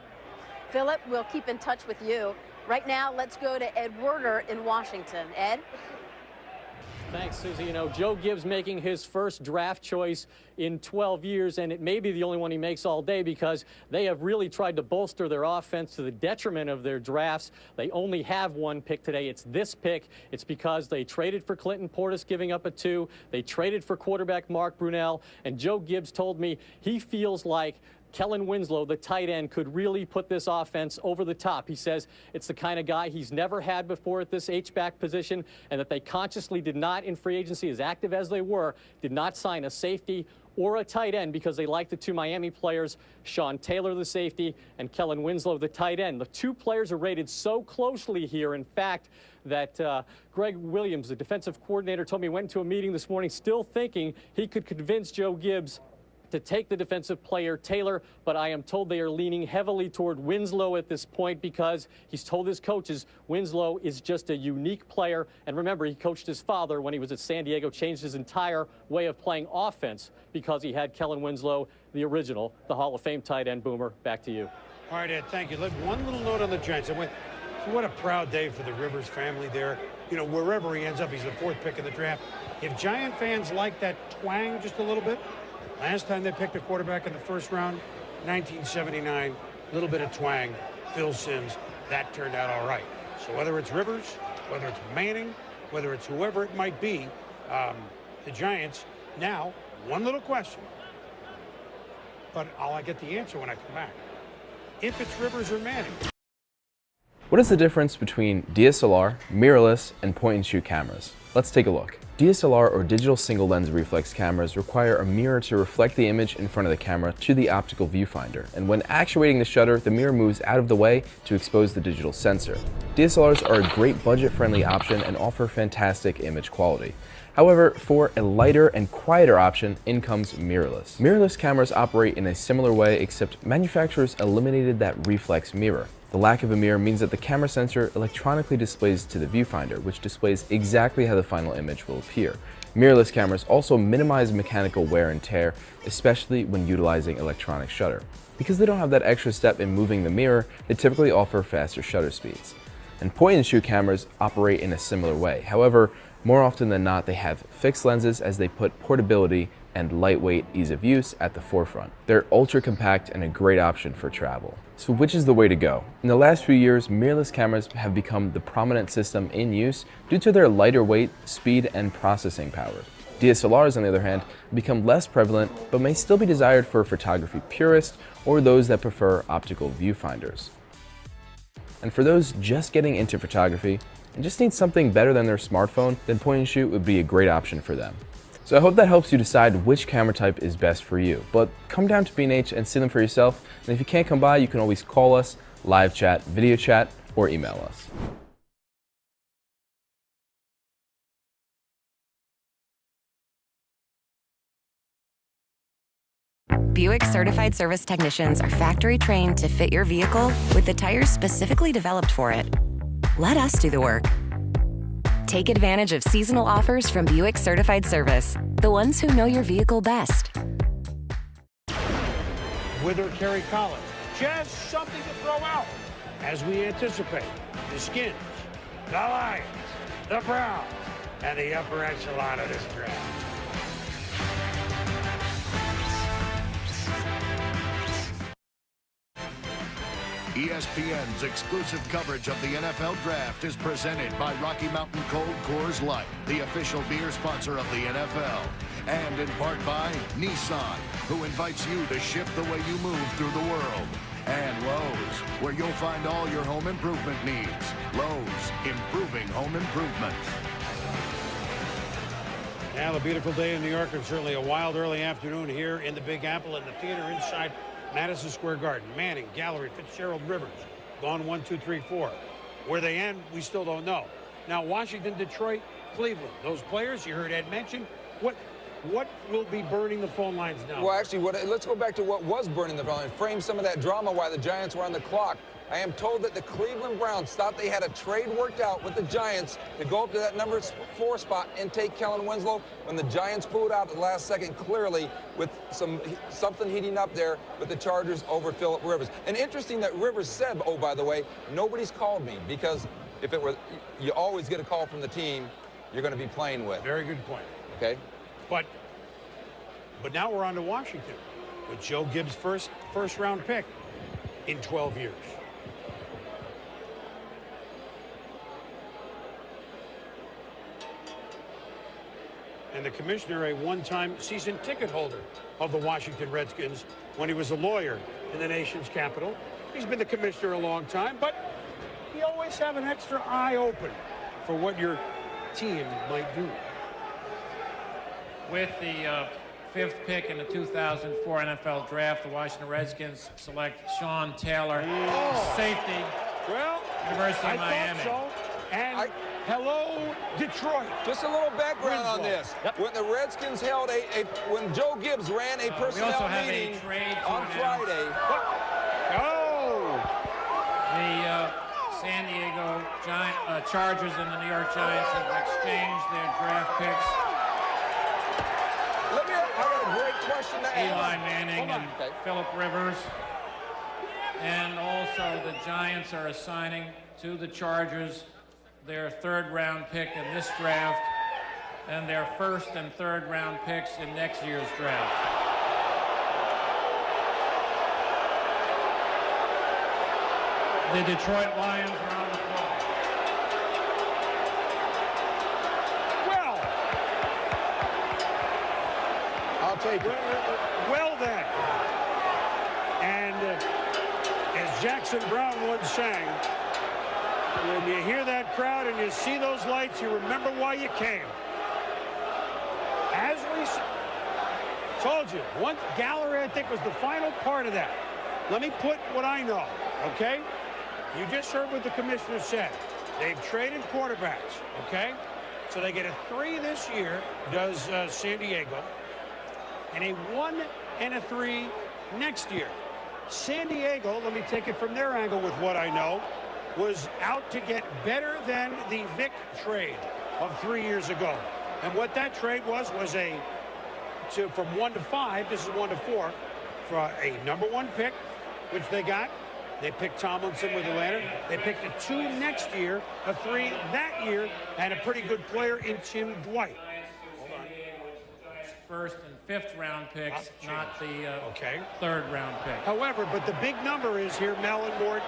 Philip, we'll keep in touch with you. Right now, let's go to Ed Werder in Washington. Ed? Thanks, Susie. You know, Joe Gibbs making his first draft choice in 12 years, and it may be the only one he makes all day because they have really tried to bolster their offense to the detriment of their drafts. They only have one pick today. It's this pick. It's because they traded for Clinton Portis, giving up a 2. They traded for quarterback Mark Brunell, and Joe Gibbs told me he feels like Kellen Winslow, the tight end, could really put this offense over the top. He says it's the kind of guy he's never had before at this H-back position, and that they consciously did not, in free agency, as active as they were, did not sign a safety or a tight end because they like the 2 Miami players, Sean Taylor, the safety, and Kellen Winslow, the tight end. The 2 players are rated so closely here, in fact, that Greg Williams, the defensive coordinator, told me he went into a meeting this morning still thinking he could convince Joe Gibbs to take the defensive player Taylor, but I am told they are leaning heavily toward Winslow at this point because he's told his coaches Winslow is just a unique player. And remember, he coached his father when he was at San Diego, changed his entire way of playing offense because he had Kellen Winslow, the original, the Hall of Fame tight end. Boomer, back to you. All right, Ed, thank you. Look, one little note on the Giants. What a proud day for the Rivers family there. You know, wherever he ends up, he's the 4th pick in the draft. If Giant fans like that twang just a little bit, last time they picked a quarterback in the first round, 1979, a little bit of twang, Phil Simms. That turned out all right. So whether it's Rivers, whether it's Manning, whether it's whoever it might be, the Giants, now, one little question, but I'll get the answer when I come back. If it's Rivers or Manning. What is the difference between DSLR, mirrorless, and point-and-shoot cameras? Let's take a look. DSLR or digital single lens reflex cameras require a mirror to reflect the image in front of the camera to the optical viewfinder, and when actuating the shutter, the mirror moves out of the way to expose the digital sensor. DSLRs are a great budget-friendly option and offer fantastic image quality. However, for a lighter and quieter option, in comes mirrorless. Mirrorless cameras operate in a similar way, except manufacturers eliminated that reflex mirror. The lack of a mirror means that the camera sensor electronically displays to the viewfinder, which displays exactly how the final image will appear. Mirrorless cameras also minimize mechanical wear and tear, especially when utilizing electronic shutter. Because they don't have that extra step in moving the mirror, they typically offer faster shutter speeds. And point-and-shoot cameras operate in a similar way. However, more often than not, they have fixed lenses as they put portability and lightweight ease of use at the forefront. They're ultra compact and a great option for travel. So which is the way to go? In the last few years, mirrorless cameras have become the prominent system in use due to their lighter weight, speed, and processing power. DSLRs, on the other hand, have become less prevalent but may still be desired for photography purists or those that prefer optical viewfinders. And for those just getting into photography and just need something better than their smartphone, then point and shoot would be a great option for them. So I hope that helps you decide which camera type is best for you. But come down to B&H and see them for yourself. And if you can't come by, you can always call us, live chat, video chat, or email us. Buick Certified Service Technicians are factory trained to fit your vehicle with the tires specifically developed for it. Let us do the work. Take advantage of seasonal offers from Buick Certified Service, the ones who know your vehicle best. With or Kerry Collins. Just something to throw out as we anticipate the Skins, the Lions, the Browns, and the upper echelon of this draft. ESPN's exclusive coverage of the NFL Draft is presented by Rocky Mountain Cold Coors Light, the official beer sponsor of the NFL, and in part by Nissan, who invites you to ship the way you move through the world, and Lowe's, where you'll find all your home improvement needs. Lowe's, improving home improvement. Now, a beautiful day in New York, and certainly a wild early afternoon here in the Big Apple in the theater inside Madison Square Garden. Manning, Gallery, Fitzgerald, Rivers. Gone 1, 2, 3, 4. Where they end, we still don't know. Now, Washington, Detroit, Cleveland. Those players you heard Ed mention. What will be burning the phone lines now? Well, actually, let's go back to what was burning the phone lines. Frame some of that drama while the Giants were on the clock. I am told that the Cleveland Browns thought they had a trade worked out with the Giants to go up to that number 4 spot and take Kellen Winslow when the Giants pulled out at the last second, clearly with something heating up there with the Chargers over Philip Rivers. And interesting that Rivers said, oh, by the way, nobody's called me, because if it were, you always get a call from the team you're going to be playing with. Very good point. Okay. But now we're on to Washington with Joe Gibbs' first round pick in 12 years. And the commissioner, a one-time season ticket holder of the Washington Redskins when he was a lawyer in the nation's capital. He's been the commissioner a long time, but you always have an extra eye open for what your team might do. With the 5th pick in the 2004 NFL Draft, the Washington Redskins select Sean Taylor, safety, University of Miami. Thought so. And hello, Detroit. Just a little background on this. When the Redskins held when Joe Gibbs ran a personnel meeting on Friday. The San Diego Chargers and the New York Giants have exchanged their draft picks. I got a great question to ask. Eli Manning and Philip Rivers. And also the Giants are assigning to the Chargers their 3rd round pick in this draft and their 1st and 3rd round picks in next year's draft. The Detroit Lions are on the clock. Well, I'll take it. Well then. And as Jackson Brown once sang, when you hear that crowd and you see those lights, you remember why you came. As we told you, once Gallery, I think, was the final part of that. Let me put what I know, okay? You just heard what the commissioner said. They've traded quarterbacks, okay? So they get a 3 this year, does San Diego, and a 1 and a 3 next year. San Diego, let me take it from their angle with what I know, was out to get better than the Vic trade of 3 years ago. And what that trade was from 1 to 5, this is 1 to 4, for a #1 pick, which they got. They picked Tomlinson with Atlanta. They picked a 2 next year, a 3 that year, and a pretty good player in Tim Dwight. First and 5th round picks, not the 3rd round pick. However, but the big number is here, Mel and Mort,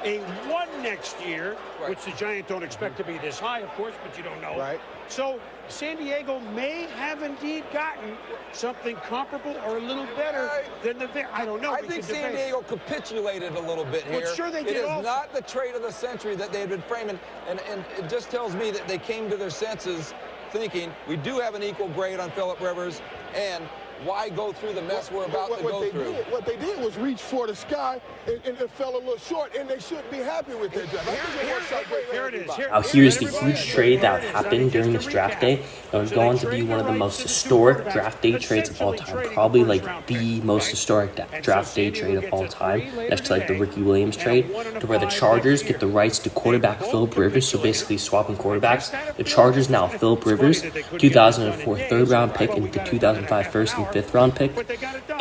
a 1 next year, which the Giants don't expect to be this high, of course, but you don't know. Right. So San Diego may have indeed gotten something comparable or a little better than the Vic. I don't know. I think San Diego capitulated a little bit here. Well, sure they did. It is not the trade of the century that they had been framing, and it just tells me that they came to their senses thinking, we do have an equal grade on Philip Rivers, and why go through the mess we're about to go through? What they did was reach for the sky and it fell a little short, and they should be happy with their draft. Here it is. Now here's the huge trade that happened during this draft day. It was going to be one of the most historic draft day trades of all time. Probably like the most historic draft day trade of all time. Next to like the Ricky Williams trade, to where the Chargers get the rights to quarterback Philip Rivers, so basically swapping quarterbacks. The Chargers now Philip Rivers, 2004 3rd round pick and the 2005 1st and 5th round pick,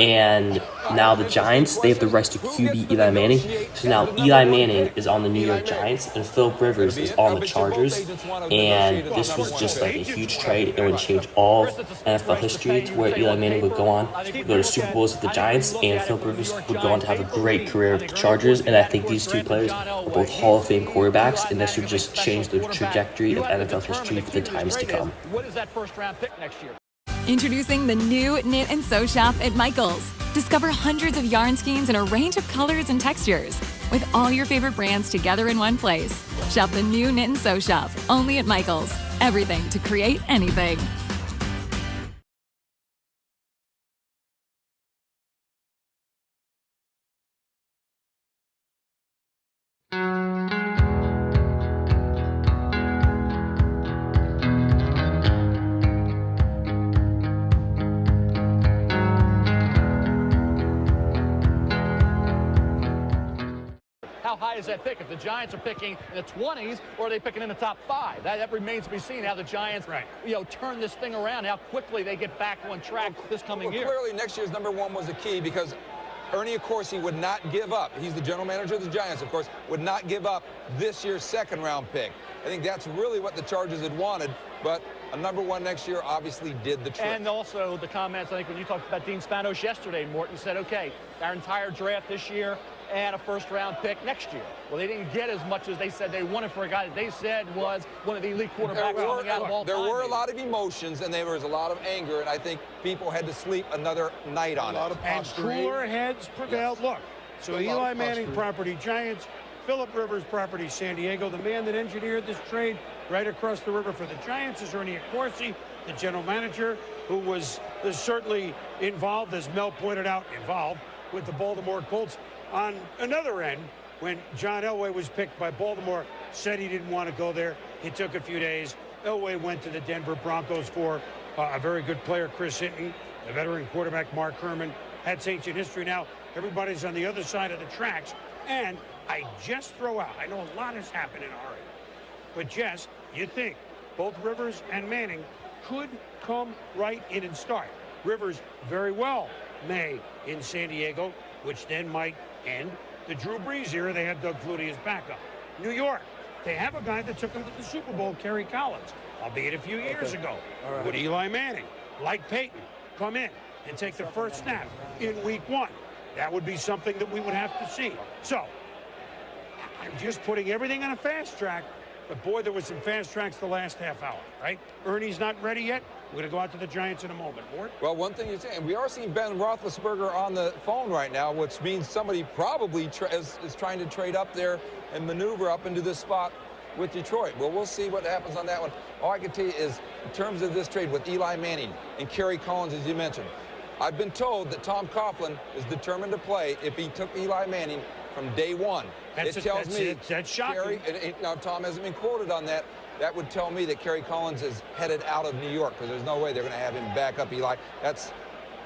and now the Giants, they have the rights to QB Eli Manning. So now Eli Manning is on the New York Giants and Philip Rivers is on the Chargers, and this was just like a huge trade. It would change all NFL history to where Eli Manning would go on to go to Super Bowls with the Giants, and Philip Rivers would go on to have a great career with the Chargers. And I think these two players are both Hall of Fame quarterbacks, and this would just change the trajectory of NFL history for the times to come. What is that 1st round pick next year? Introducing the new Knit and Sew Shop at Michaels. Discover hundreds of yarn skeins in a range of colors and textures, with all your favorite brands together in one place. Shop the new Knit and Sew Shop, only at Michaels. Everything to create anything. How high is that pick? If the Giants are picking in the 20s, or are they picking in the top 5? That remains to be seen how the Giants, turn this thing around, how quickly they get back on track this coming year. Clearly, next year's #1 was the key, because Ernie, of course, he would not give up. He's the general manager of the Giants, of course, would not give up this year's 2nd round pick. I think that's really what the Chargers had wanted, but a #1 next year obviously did the trick. And also the comments, I think, when you talked about Dean Spanos yesterday, Morton said, okay, our entire draft this year and a 1st round pick next year. Well, they didn't get as much as they said they wanted for a guy that they said was one of the elite quarterbacks coming out of all time. There were a lot of emotions, and there was a lot of anger, and I think people had to sleep another night on it. And cooler heads prevailed. Look, so Eli Manning property Giants, Philip Rivers property San Diego. The man that engineered this trade right across the river for the Giants is Ernie Accorsi, the general manager, who was certainly involved, as Mel pointed out, with the Baltimore Colts. On another end, when John Elway was picked by Baltimore, said he didn't want to go there. It took a few days. Elway went to the Denver Broncos for a very good player, Chris Hinton, the veteran quarterback, Mark Herman. That's ancient history. Now, everybody's on the other side of the tracks. And I just throw out, I know a lot has happened in a hurry, but Jess, you think both Rivers and Manning could come right in and start. Rivers very well may in San Diego, which then might end the Drew Brees era. They had Doug Flutie as backup. New York, they have a guy that took them to the Super Bowl, Kerry Collins, albeit a few years ago. Would Eli Manning, like Peyton, come in and take the first snap in week 1? That would be something that we would have to see. So, I'm just putting everything on a fast track, but boy, there was some fast tracks the last half hour, right? Ernie's not ready yet. We're going to go out to the Giants in a moment. Mort? Well, one thing you're saying, we are seeing Ben Roethlisberger on the phone right now, which means somebody probably is trying to trade up there and maneuver up into this spot with Detroit. Well, we'll see what happens on that one. All I can tell you is, in terms of this trade with Eli Manning and Kerry Collins, as you mentioned, I've been told that Tom Coughlin is determined to play if he took Eli Manning from day 1. That's shocking. Now, Tom hasn't been quoted on that. That would tell me that Kerry Collins is headed out of New York, because there's no way they're going to have him back up Eli. That's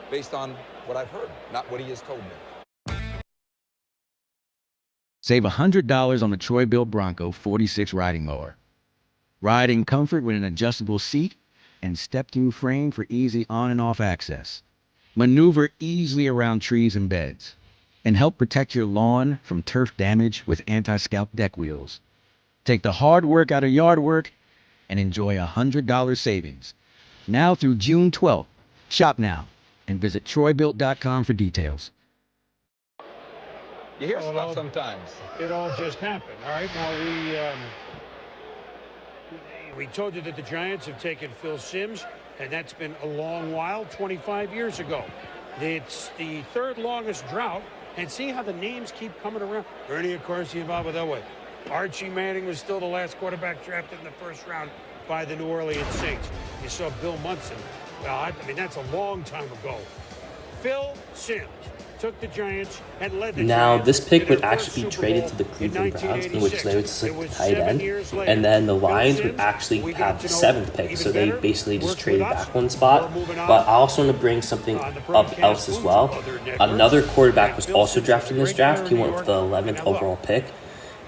based on what I've heard, not what he has told me. Save $100 on the Troy-Bilt Bronco 46 riding mower. Riding comfort with an adjustable seat and step-through frame for easy on and off access. Maneuver easily around trees and beds. And help protect your lawn from turf damage with anti-scalp deck wheels. Take the hard work out of yard work and enjoy $100 savings. Now through June 12th. Shop now and visit troybilt.com for details. You hear stuff sometimes. It all just happened. All right, now we told you that the Giants have taken Phil Simms, and that's been a long while, 25 years ago. It's the third longest drought, and see how the names keep coming around. Ernie Accorsi involved with Elway. Archie Manning was still the last quarterback drafted in the first round by the New Orleans Saints. You saw Bill Munson. I mean, that's a long time ago. Phil Simms took the Giants and led the Now, Giants this pick to would their actually be first traded Super to the Bowl Cleveland Browns, in which they would select the tight 7 end, years later. and then the Phil Lions Simms, would actually we have got the to know 7th pick, even so they better, basically just worked traded with us. back one spot. We're moving on But I also want to bring something up else as well. Another quarterback was also drafted in this draft. He went with the 11th overall pick,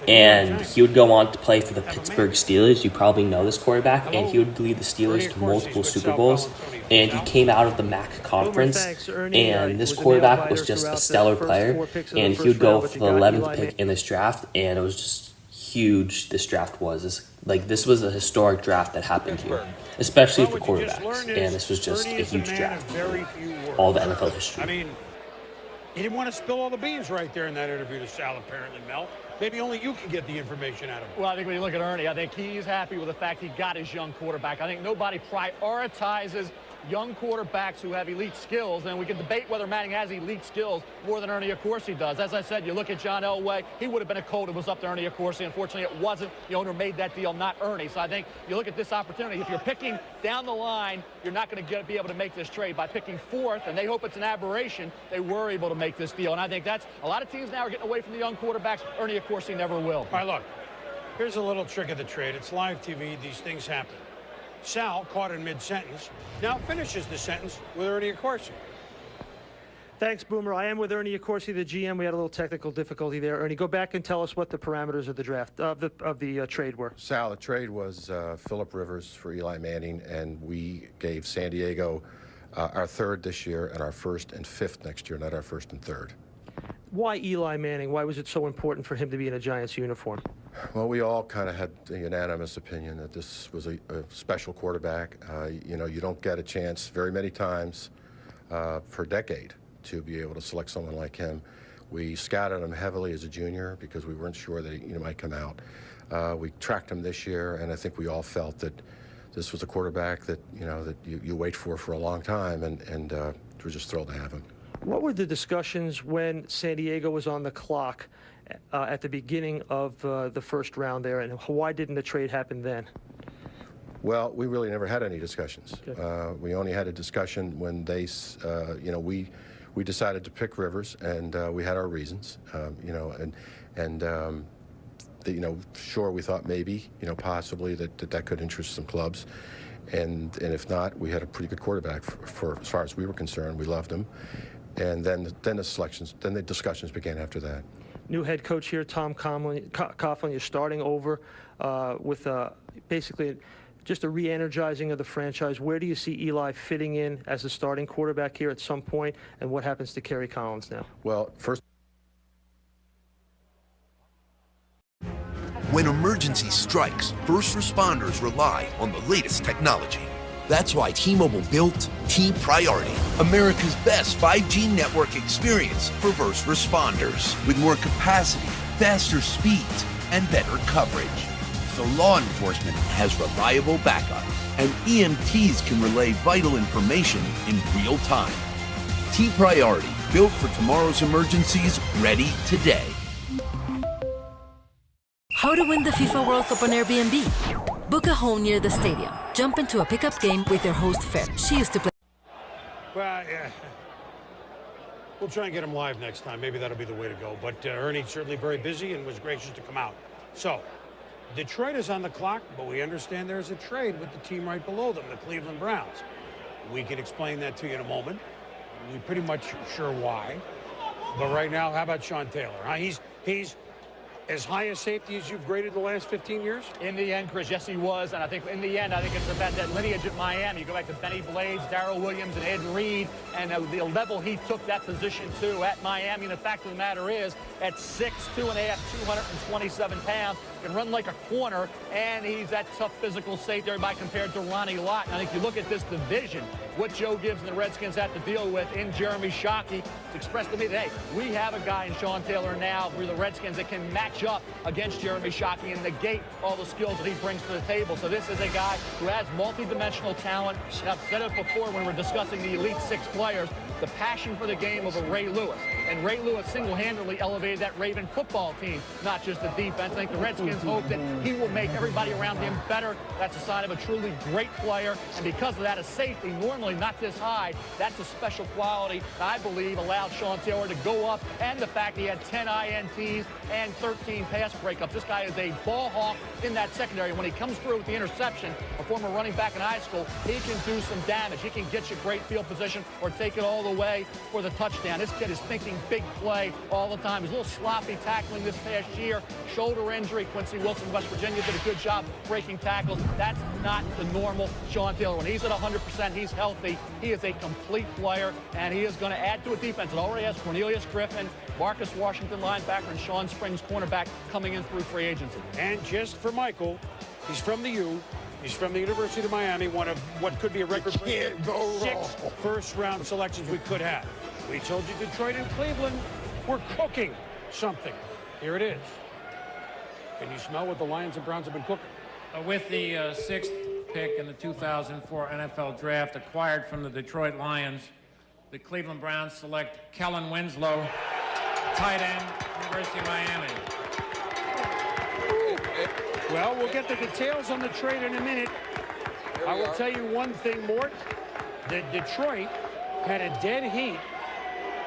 and he would go on to play for the Pittsburgh Steelers. You probably know this quarterback, and he would lead the Steelers to multiple Super Bowls. And he came out of the MAC conference, and this quarterback was just a stellar player, and he would go for the 11th pick in this draft, and it was just huge. This draft was this was a historic draft that happened here, especially for quarterbacks, and this was just a huge draft for all the NFL history. I mean, he didn't want to spill all the beans right there in that interview to Sal, apparently, Mel. Maybe only you can get the information out of him. Well, I think when you look at Ernie, I think he's happy with the fact he got his young quarterback. I think nobody prioritizes young quarterbacks who have elite skills, and we can debate whether Manning has elite skills more than Ernie Accorsi does. As I said, you look at John Elway, he would have been a Colt if it was up to Ernie Accorsi. Unfortunately, it wasn't. The owner made that deal, not Ernie. So I think you look at this opportunity. If you're picking down the line, you're not going to be able to make this trade. By picking 4th, and they hope it's an aberration, they were able to make this deal. And I think that's a lot of teams now are getting away from the young quarterbacks. Ernie Accorsi never will. All right, look, here's a little trick of the trade. It's live TV. These things happen. Sal, caught in mid-sentence, now finishes the sentence with Ernie Accorsi. Thanks, Boomer. I am with Ernie Accorsi, the GM. We had a little technical difficulty there. Ernie, go back and tell us what the parameters of the draft of the trade were. Sal, the trade was Philip Rivers for Eli Manning, and we gave San Diego our 3rd this year and our 1st and 5th next year, not our 1st and 3rd. Why Eli Manning? Why was it so important for him to be in a Giants uniform? Well, we all kind of had a unanimous opinion that this was a special quarterback. You know, you don't get a chance very many times for a decade to be able to select someone like him. We scouted him heavily as a junior because we weren't sure that he might come out. We tracked him this year, and I think we all felt that this was a quarterback that, that you wait for a long time, and we're just thrilled to have him. What were the discussions when San Diego was on the clock at the beginning of the first round there, and why didn't the trade happen then? Well, we really never had any discussions. Okay. We only had a discussion when they, we decided to pick Rivers, and we had our reasons, sure, we thought maybe, possibly that could interest some clubs. And if not, we had a pretty good quarterback for as far as we were concerned. We loved him. And then the discussions began after that. New head coach here, Tom Coughlin. You're starting over with basically just a re-energizing of the franchise. Where do you see Eli fitting in as a starting quarterback here at some point, and what happens to Kerry Collins now? Well, first. When emergency strikes, first responders rely on the latest technology. That's why T-Mobile built T-Priority, America's best 5G network experience for first responders. With more capacity, faster speeds, and better coverage. So law enforcement has reliable backup, and EMTs can relay vital information in real time. T-Priority, built for tomorrow's emergencies, ready today. How to win the FIFA World Cup on Airbnb. Book a home near the stadium. Jump into a pickup game with your host, Fer. She used to play. Well, yeah. We'll try and get him live next time. Maybe that'll be the way to go. But Ernie's certainly very busy and was gracious to come out. So, Detroit is on the clock, but we understand there's a trade with the team right below them, the Cleveland Browns. We can explain that to you in a moment. We're pretty much sure why. But right now, how about Sean Taylor? Huh? He's as high a safety as you've graded the last 15 years? In the end, Chris, yes, he was. And I think in the end, I think it's about that lineage at Miami. You go back to Benny Blades, Darrell Williams, and Ed Reed, and the level he took that position to at Miami. And the fact of the matter is, at 6'2½", 227 pounds, can run like a corner, and he's that tough physical safety, everybody compared to Ronnie Lott. And I think you look at this division, what Joe Gibbs and the Redskins have to deal with in Jeremy Shockey. It's expressed to me that, hey, we have a guy in Sean Taylor now for the Redskins that can match up against Jeremy Shockey and negate all the skills that he brings to the table. So this is a guy who has multi-dimensional talent. And I've said it before when we're discussing the Elite Six players, the passion for the game of a Ray Lewis. And Ray Lewis single-handedly elevated that Raven football team, not just the defense. I think the Redskins hope that he will make everybody around him better. That's a sign of a truly great player. And because of that, a safety, normally not this high, that's a special quality that I believe allowed Sean Taylor to go up. And the fact he had 10 INTs and 13 pass breakups. This guy is a ball hawk in that secondary. When he comes through with the interception, a former running back in high school, he can do some damage. He can get you great field position or take it all the way for the touchdown. This kid is thinking big play all the time. He's a little sloppy tackling this past year. Shoulder injury. Quincy Wilson, West Virginia, did a good job breaking tackles. That's not the normal Sean Taylor. When he's at 100%, he's healthy. He is a complete player, and he is going to add to a defense. It already has Cornelius Griffin, Marcus Washington linebacker, and Sean Springs cornerback coming in through free agency. And just for Michael, he's from the U. He's from the University of Miami, one of what could be a record-breaking 6 first-round selections we could have. We told you Detroit and Cleveland were cooking something. Here it is. Can you smell what the Lions and Browns have been cooking? With the 6th pick in the 2004 NFL Draft acquired from the Detroit Lions, the Cleveland Browns select Kellen Winslow, tight end, University of Miami. Well, we'll get the details on the trade in a minute. I will tell you one thing, Mort, that Detroit had a dead heat,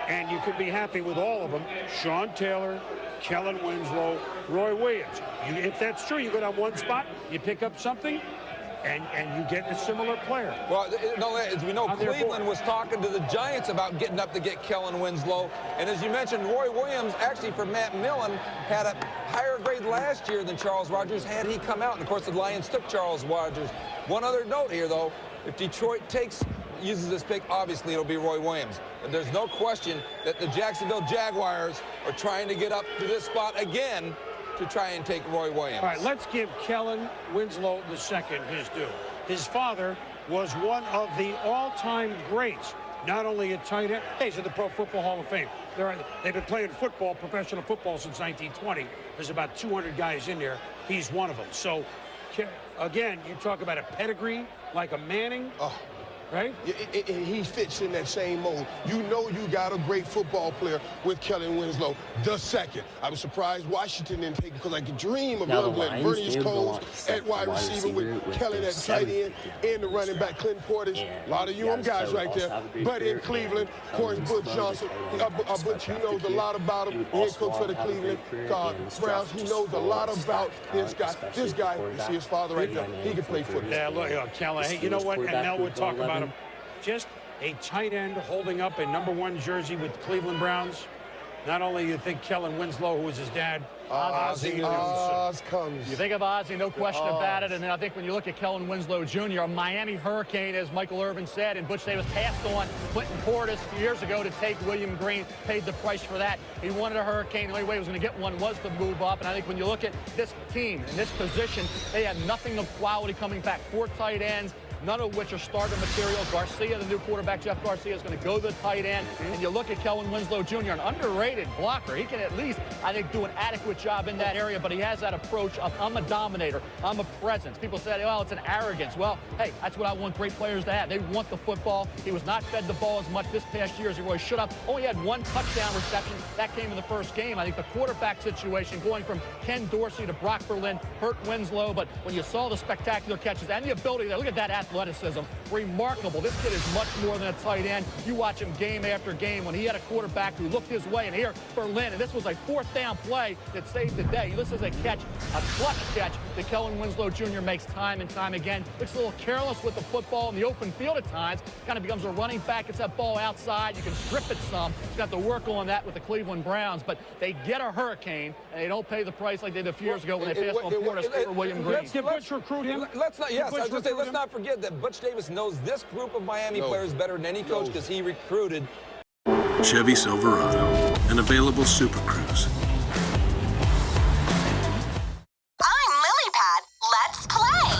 and you could be happy with all of them. Sean Taylor, Kellen Winslow, Roy Williams. If that's true, you go down one spot, you pick up something, and you get a similar player. Well, no, as we know, Cleveland was talking to the Giants about getting up to get Kellen Winslow. And as you mentioned, Roy Williams, actually for Matt Millen, had a higher grade last year than Charles Rogers had he come out. And, of course, the Lions took Charles Rogers. One other note here, though. If Detroit uses this pick, obviously it'll be Roy Williams. But there's no question that the Jacksonville Jaguars are trying to get up to this spot again to try and take Roy Williams. All right, let's give Kellen Winslow II his due. His father was one of the all-time greats, not only at tight end. He's in the Pro Football Hall of Fame. They've been playing football, professional football, since 1920. There's about 200 guys in there. He's one of them. So, again, you talk about a pedigree like a Manning. Right? He fits in that same mold. You know you got a great football player with Kellen Winslow II. I was surprised Washington didn't take him because I could dream of Vernius Coles at wide receiver with Kellen at tight end and the running back Clinton Portis. A lot of guys right there. But in Cleveland, of course, Butch Johnson. Butch, he knows a lot about him. Head coach for the Cleveland Browns. He knows a lot about this guy. This guy, you see his father right there. He can play football. Yeah, look, Kellen. Hey, you know what? And Mel would talk about him. Just a tight end holding up a #1 jersey with Cleveland Browns. Not only you think Kellen Winslow, who was his dad, Oz comes. You think of Ozzie, no question about it. And then I think when you look at Kellen Winslow Jr., a Miami Hurricane, as Michael Irvin said, and Butch Davis passed on Clinton Portis a few years ago to take William Green, paid the price for that. He wanted a Hurricane. The only way he was going to get one was to move up. And I think when you look at this team in this position, they have nothing of quality coming back. 4 tight ends, none of which are starter material. Garcia, the new quarterback, Jeff Garcia, is going to go to the tight end. And you look at Kellen Winslow Jr., an underrated blocker. He can at least, I think, do an adequate job in that area, but he has that approach of, I'm a dominator, I'm a presence. People say, well, it's an arrogance. Well, hey, that's what I want great players to have. They want the football. He was not fed the ball as much this past year as he really should have. Only had 1 touchdown reception. That came in the first game. I think the quarterback situation, going from Ken Dorsey to Brock Berlin, hurt Winslow, but when you saw the spectacular catches and the ability there, look at that athleticism. Remarkable. This kid is much more than a tight end. You watch him game after game when he had a quarterback who looked his way, and here, Berlin, and this was a 4th down play that saved the day. This is a catch, a clutch catch that Kellen Winslow Jr. makes time and time again. Looks a little careless with the football in the open field at times. Kind of becomes a running back. Gets that ball outside. You can strip it some. He's got to work on that with the Cleveland Browns, but they get a hurricane, and they don't pay the price like they did a few years ago when they passed on Portis for William Green. Did Butch recruit him? Let's not forget that Butch Davis knows this group of Miami players better than any coach because he recruited. Chevy Silverado, an available Super Cruise.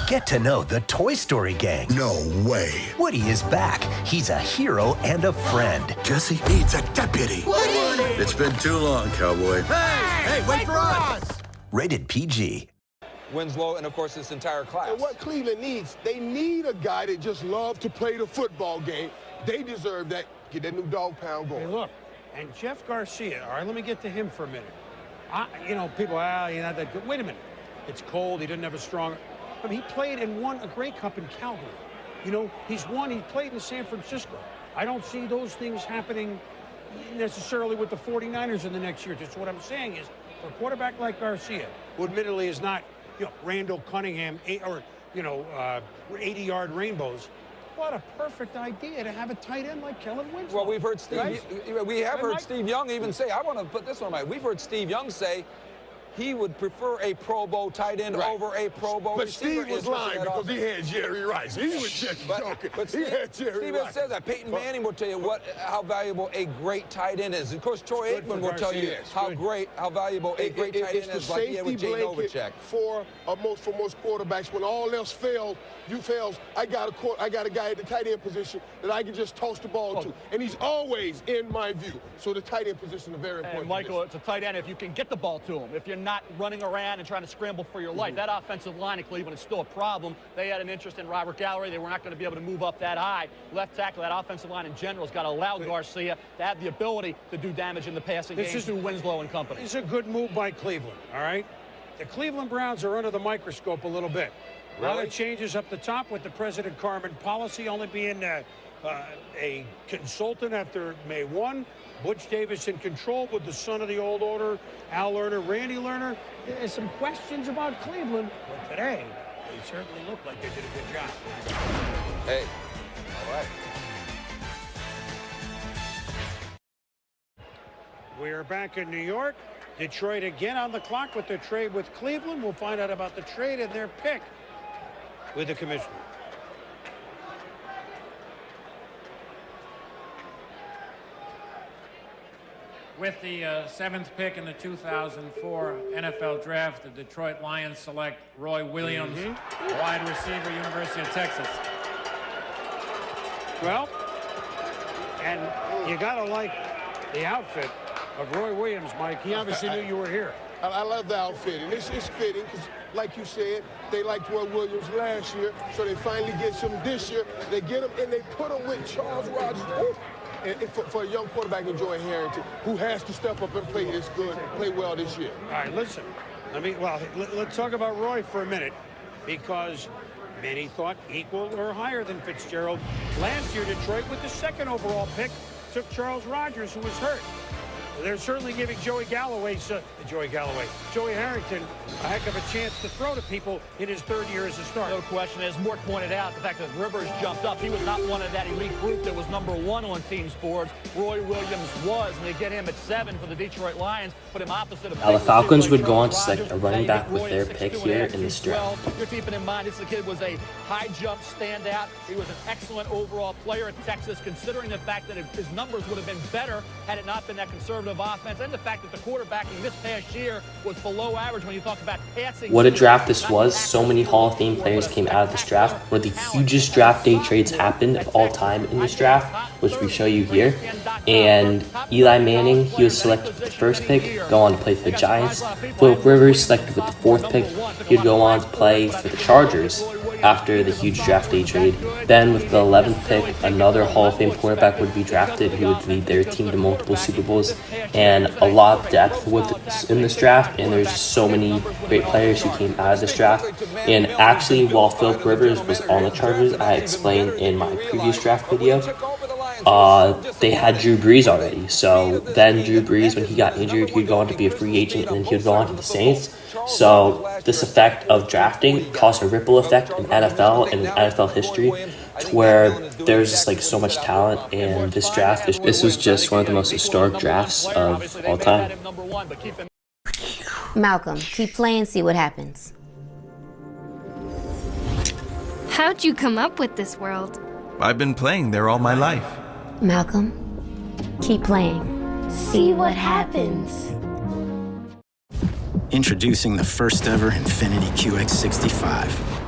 Get to know the Toy Story gang. No way. Woody is back. He's a hero and a friend. Jesse needs a deputy. Woody! It's been too long, cowboy. Hey, wait for us! Rated PG. Winslow and, of course, this entire class. And what Cleveland needs, they need a guy that just loves to play the football game. They deserve that. Get that new dog pound going. Hey, look, and Jeff Garcia, all right, let me get to him for a minute. People, you're not that good. Wait a minute. It's cold. He didn't have a strong... But he played and won a Grey Cup in Calgary. He played in San Francisco. I don't see those things happening necessarily with the 49ers in the next year. Just what I'm saying is, for a quarterback like Garcia, who admittedly is not, Randall Cunningham, 80-yard rainbows, what a perfect idea to have a tight end like Kellen Winslow. Well, we've heard Steve, right? we have heard Steve Young even say, I want to put this on my, we've heard Steve Young say, he would prefer a Pro Bowl tight end over a Pro Bowl receiver. But Steve was lying because he had Jerry Rice. He was just joking. But he had Jerry Rice. Steve says that. Peyton Manning will tell you how valuable a great tight end is. Of course, Troy Aikman will tell you how valuable a great tight end is, like he had with Jay Novacek. For most quarterbacks, when all else fails, I got a guy at the tight end position that I can just toss the ball to, and he's always in my view. So the tight end position is a very important. And Michael, it's a tight end if you can get the ball to him. If you're not running around and trying to scramble for your life. That offensive line in Cleveland is still a problem. They had an interest in Robert Gallery. They were not going to be able to move up that high. Left tackle, that offensive line in general has got to allow Garcia to have the ability to do damage in the passing game through Winslow and company. This is a good move by Cleveland, all right? The Cleveland Browns are under the microscope a little bit. A lot of changes up the top with the President Carmen policy only being a consultant after May 1. Butch Davis in control with the son of the old order, Al Lerner, Randy Lerner. There's some questions about Cleveland, but today, they certainly look like they did a good job. Hey, all right. We're back in New York. Detroit again on the clock with their trade with Cleveland. We'll find out about the trade and their pick with the commissioner. With the 7th pick in the 2004 NFL Draft, the Detroit Lions select Roy Williams, wide receiver, University of Texas. Well, and you got to like the outfit of Roy Williams, Mike. He obviously knew you were here. I love the outfit, and it's fitting because, like you said, they liked Roy Williams last year, so they finally get him this year. They get him, and they put him with Charles Rogers. And for a young quarterback in Joy Harrington, who has to step up and play well this year. All right, listen. Let's talk about Roy for a minute, because many thought equal or higher than Fitzgerald. Last year, Detroit, with the 2nd overall pick, took Charles Rogers, who was hurt. They're certainly giving Joey Harrington a heck of a chance to throw to people in his 3rd year as a starter. No question. As Mort pointed out, the fact that Rivers jumped up, he was not one of that elite group that was #1 on teams' boards. Roy Williams was, and they get him at 7 for the Detroit Lions, put him opposite of... Now the Falcons would go on to select a running back with their pick here in this draft. You're keeping in mind, this kid was a high jump standout. He was an excellent overall player at Texas, considering the fact that his numbers would have been better had it not been that conservative offense, and the fact that the quarterbacking this past year was below average when you talk about passing. What a draft this was. So many Hall of Fame players came out of this draft. One of the hugest draft day trades happened of all time in this draft, which we show you here. And Eli Manning, he was selected with the 1st pick, go on to play for the Giants. Philip Rivers selected with the 4th pick. He'd go on to play for the Chargers. after the huge draft day trade. Then with the 11th pick, another Hall of Fame quarterback would be drafted who would lead their team to multiple Super Bowls, and a lot of depth in this draft, and there's just so many great players who came out of this draft. And actually, while Philip Rivers was on the Chargers, I explained in my previous draft video, they had Drew Brees already. So then Drew Brees, when he got injured, he would go on to be a free agent, and then he would go on to the Saints. So this effect of drafting caused a ripple effect in NFL and in NFL history, to where there's just like so much talent in this draft. This was just one of the most historic drafts of all time. Malcolm, keep playing, see what happens. How'd you come up with this world? I've been playing there all my life. Malcolm, keep playing, see what happens. Introducing the first ever Infiniti QX65.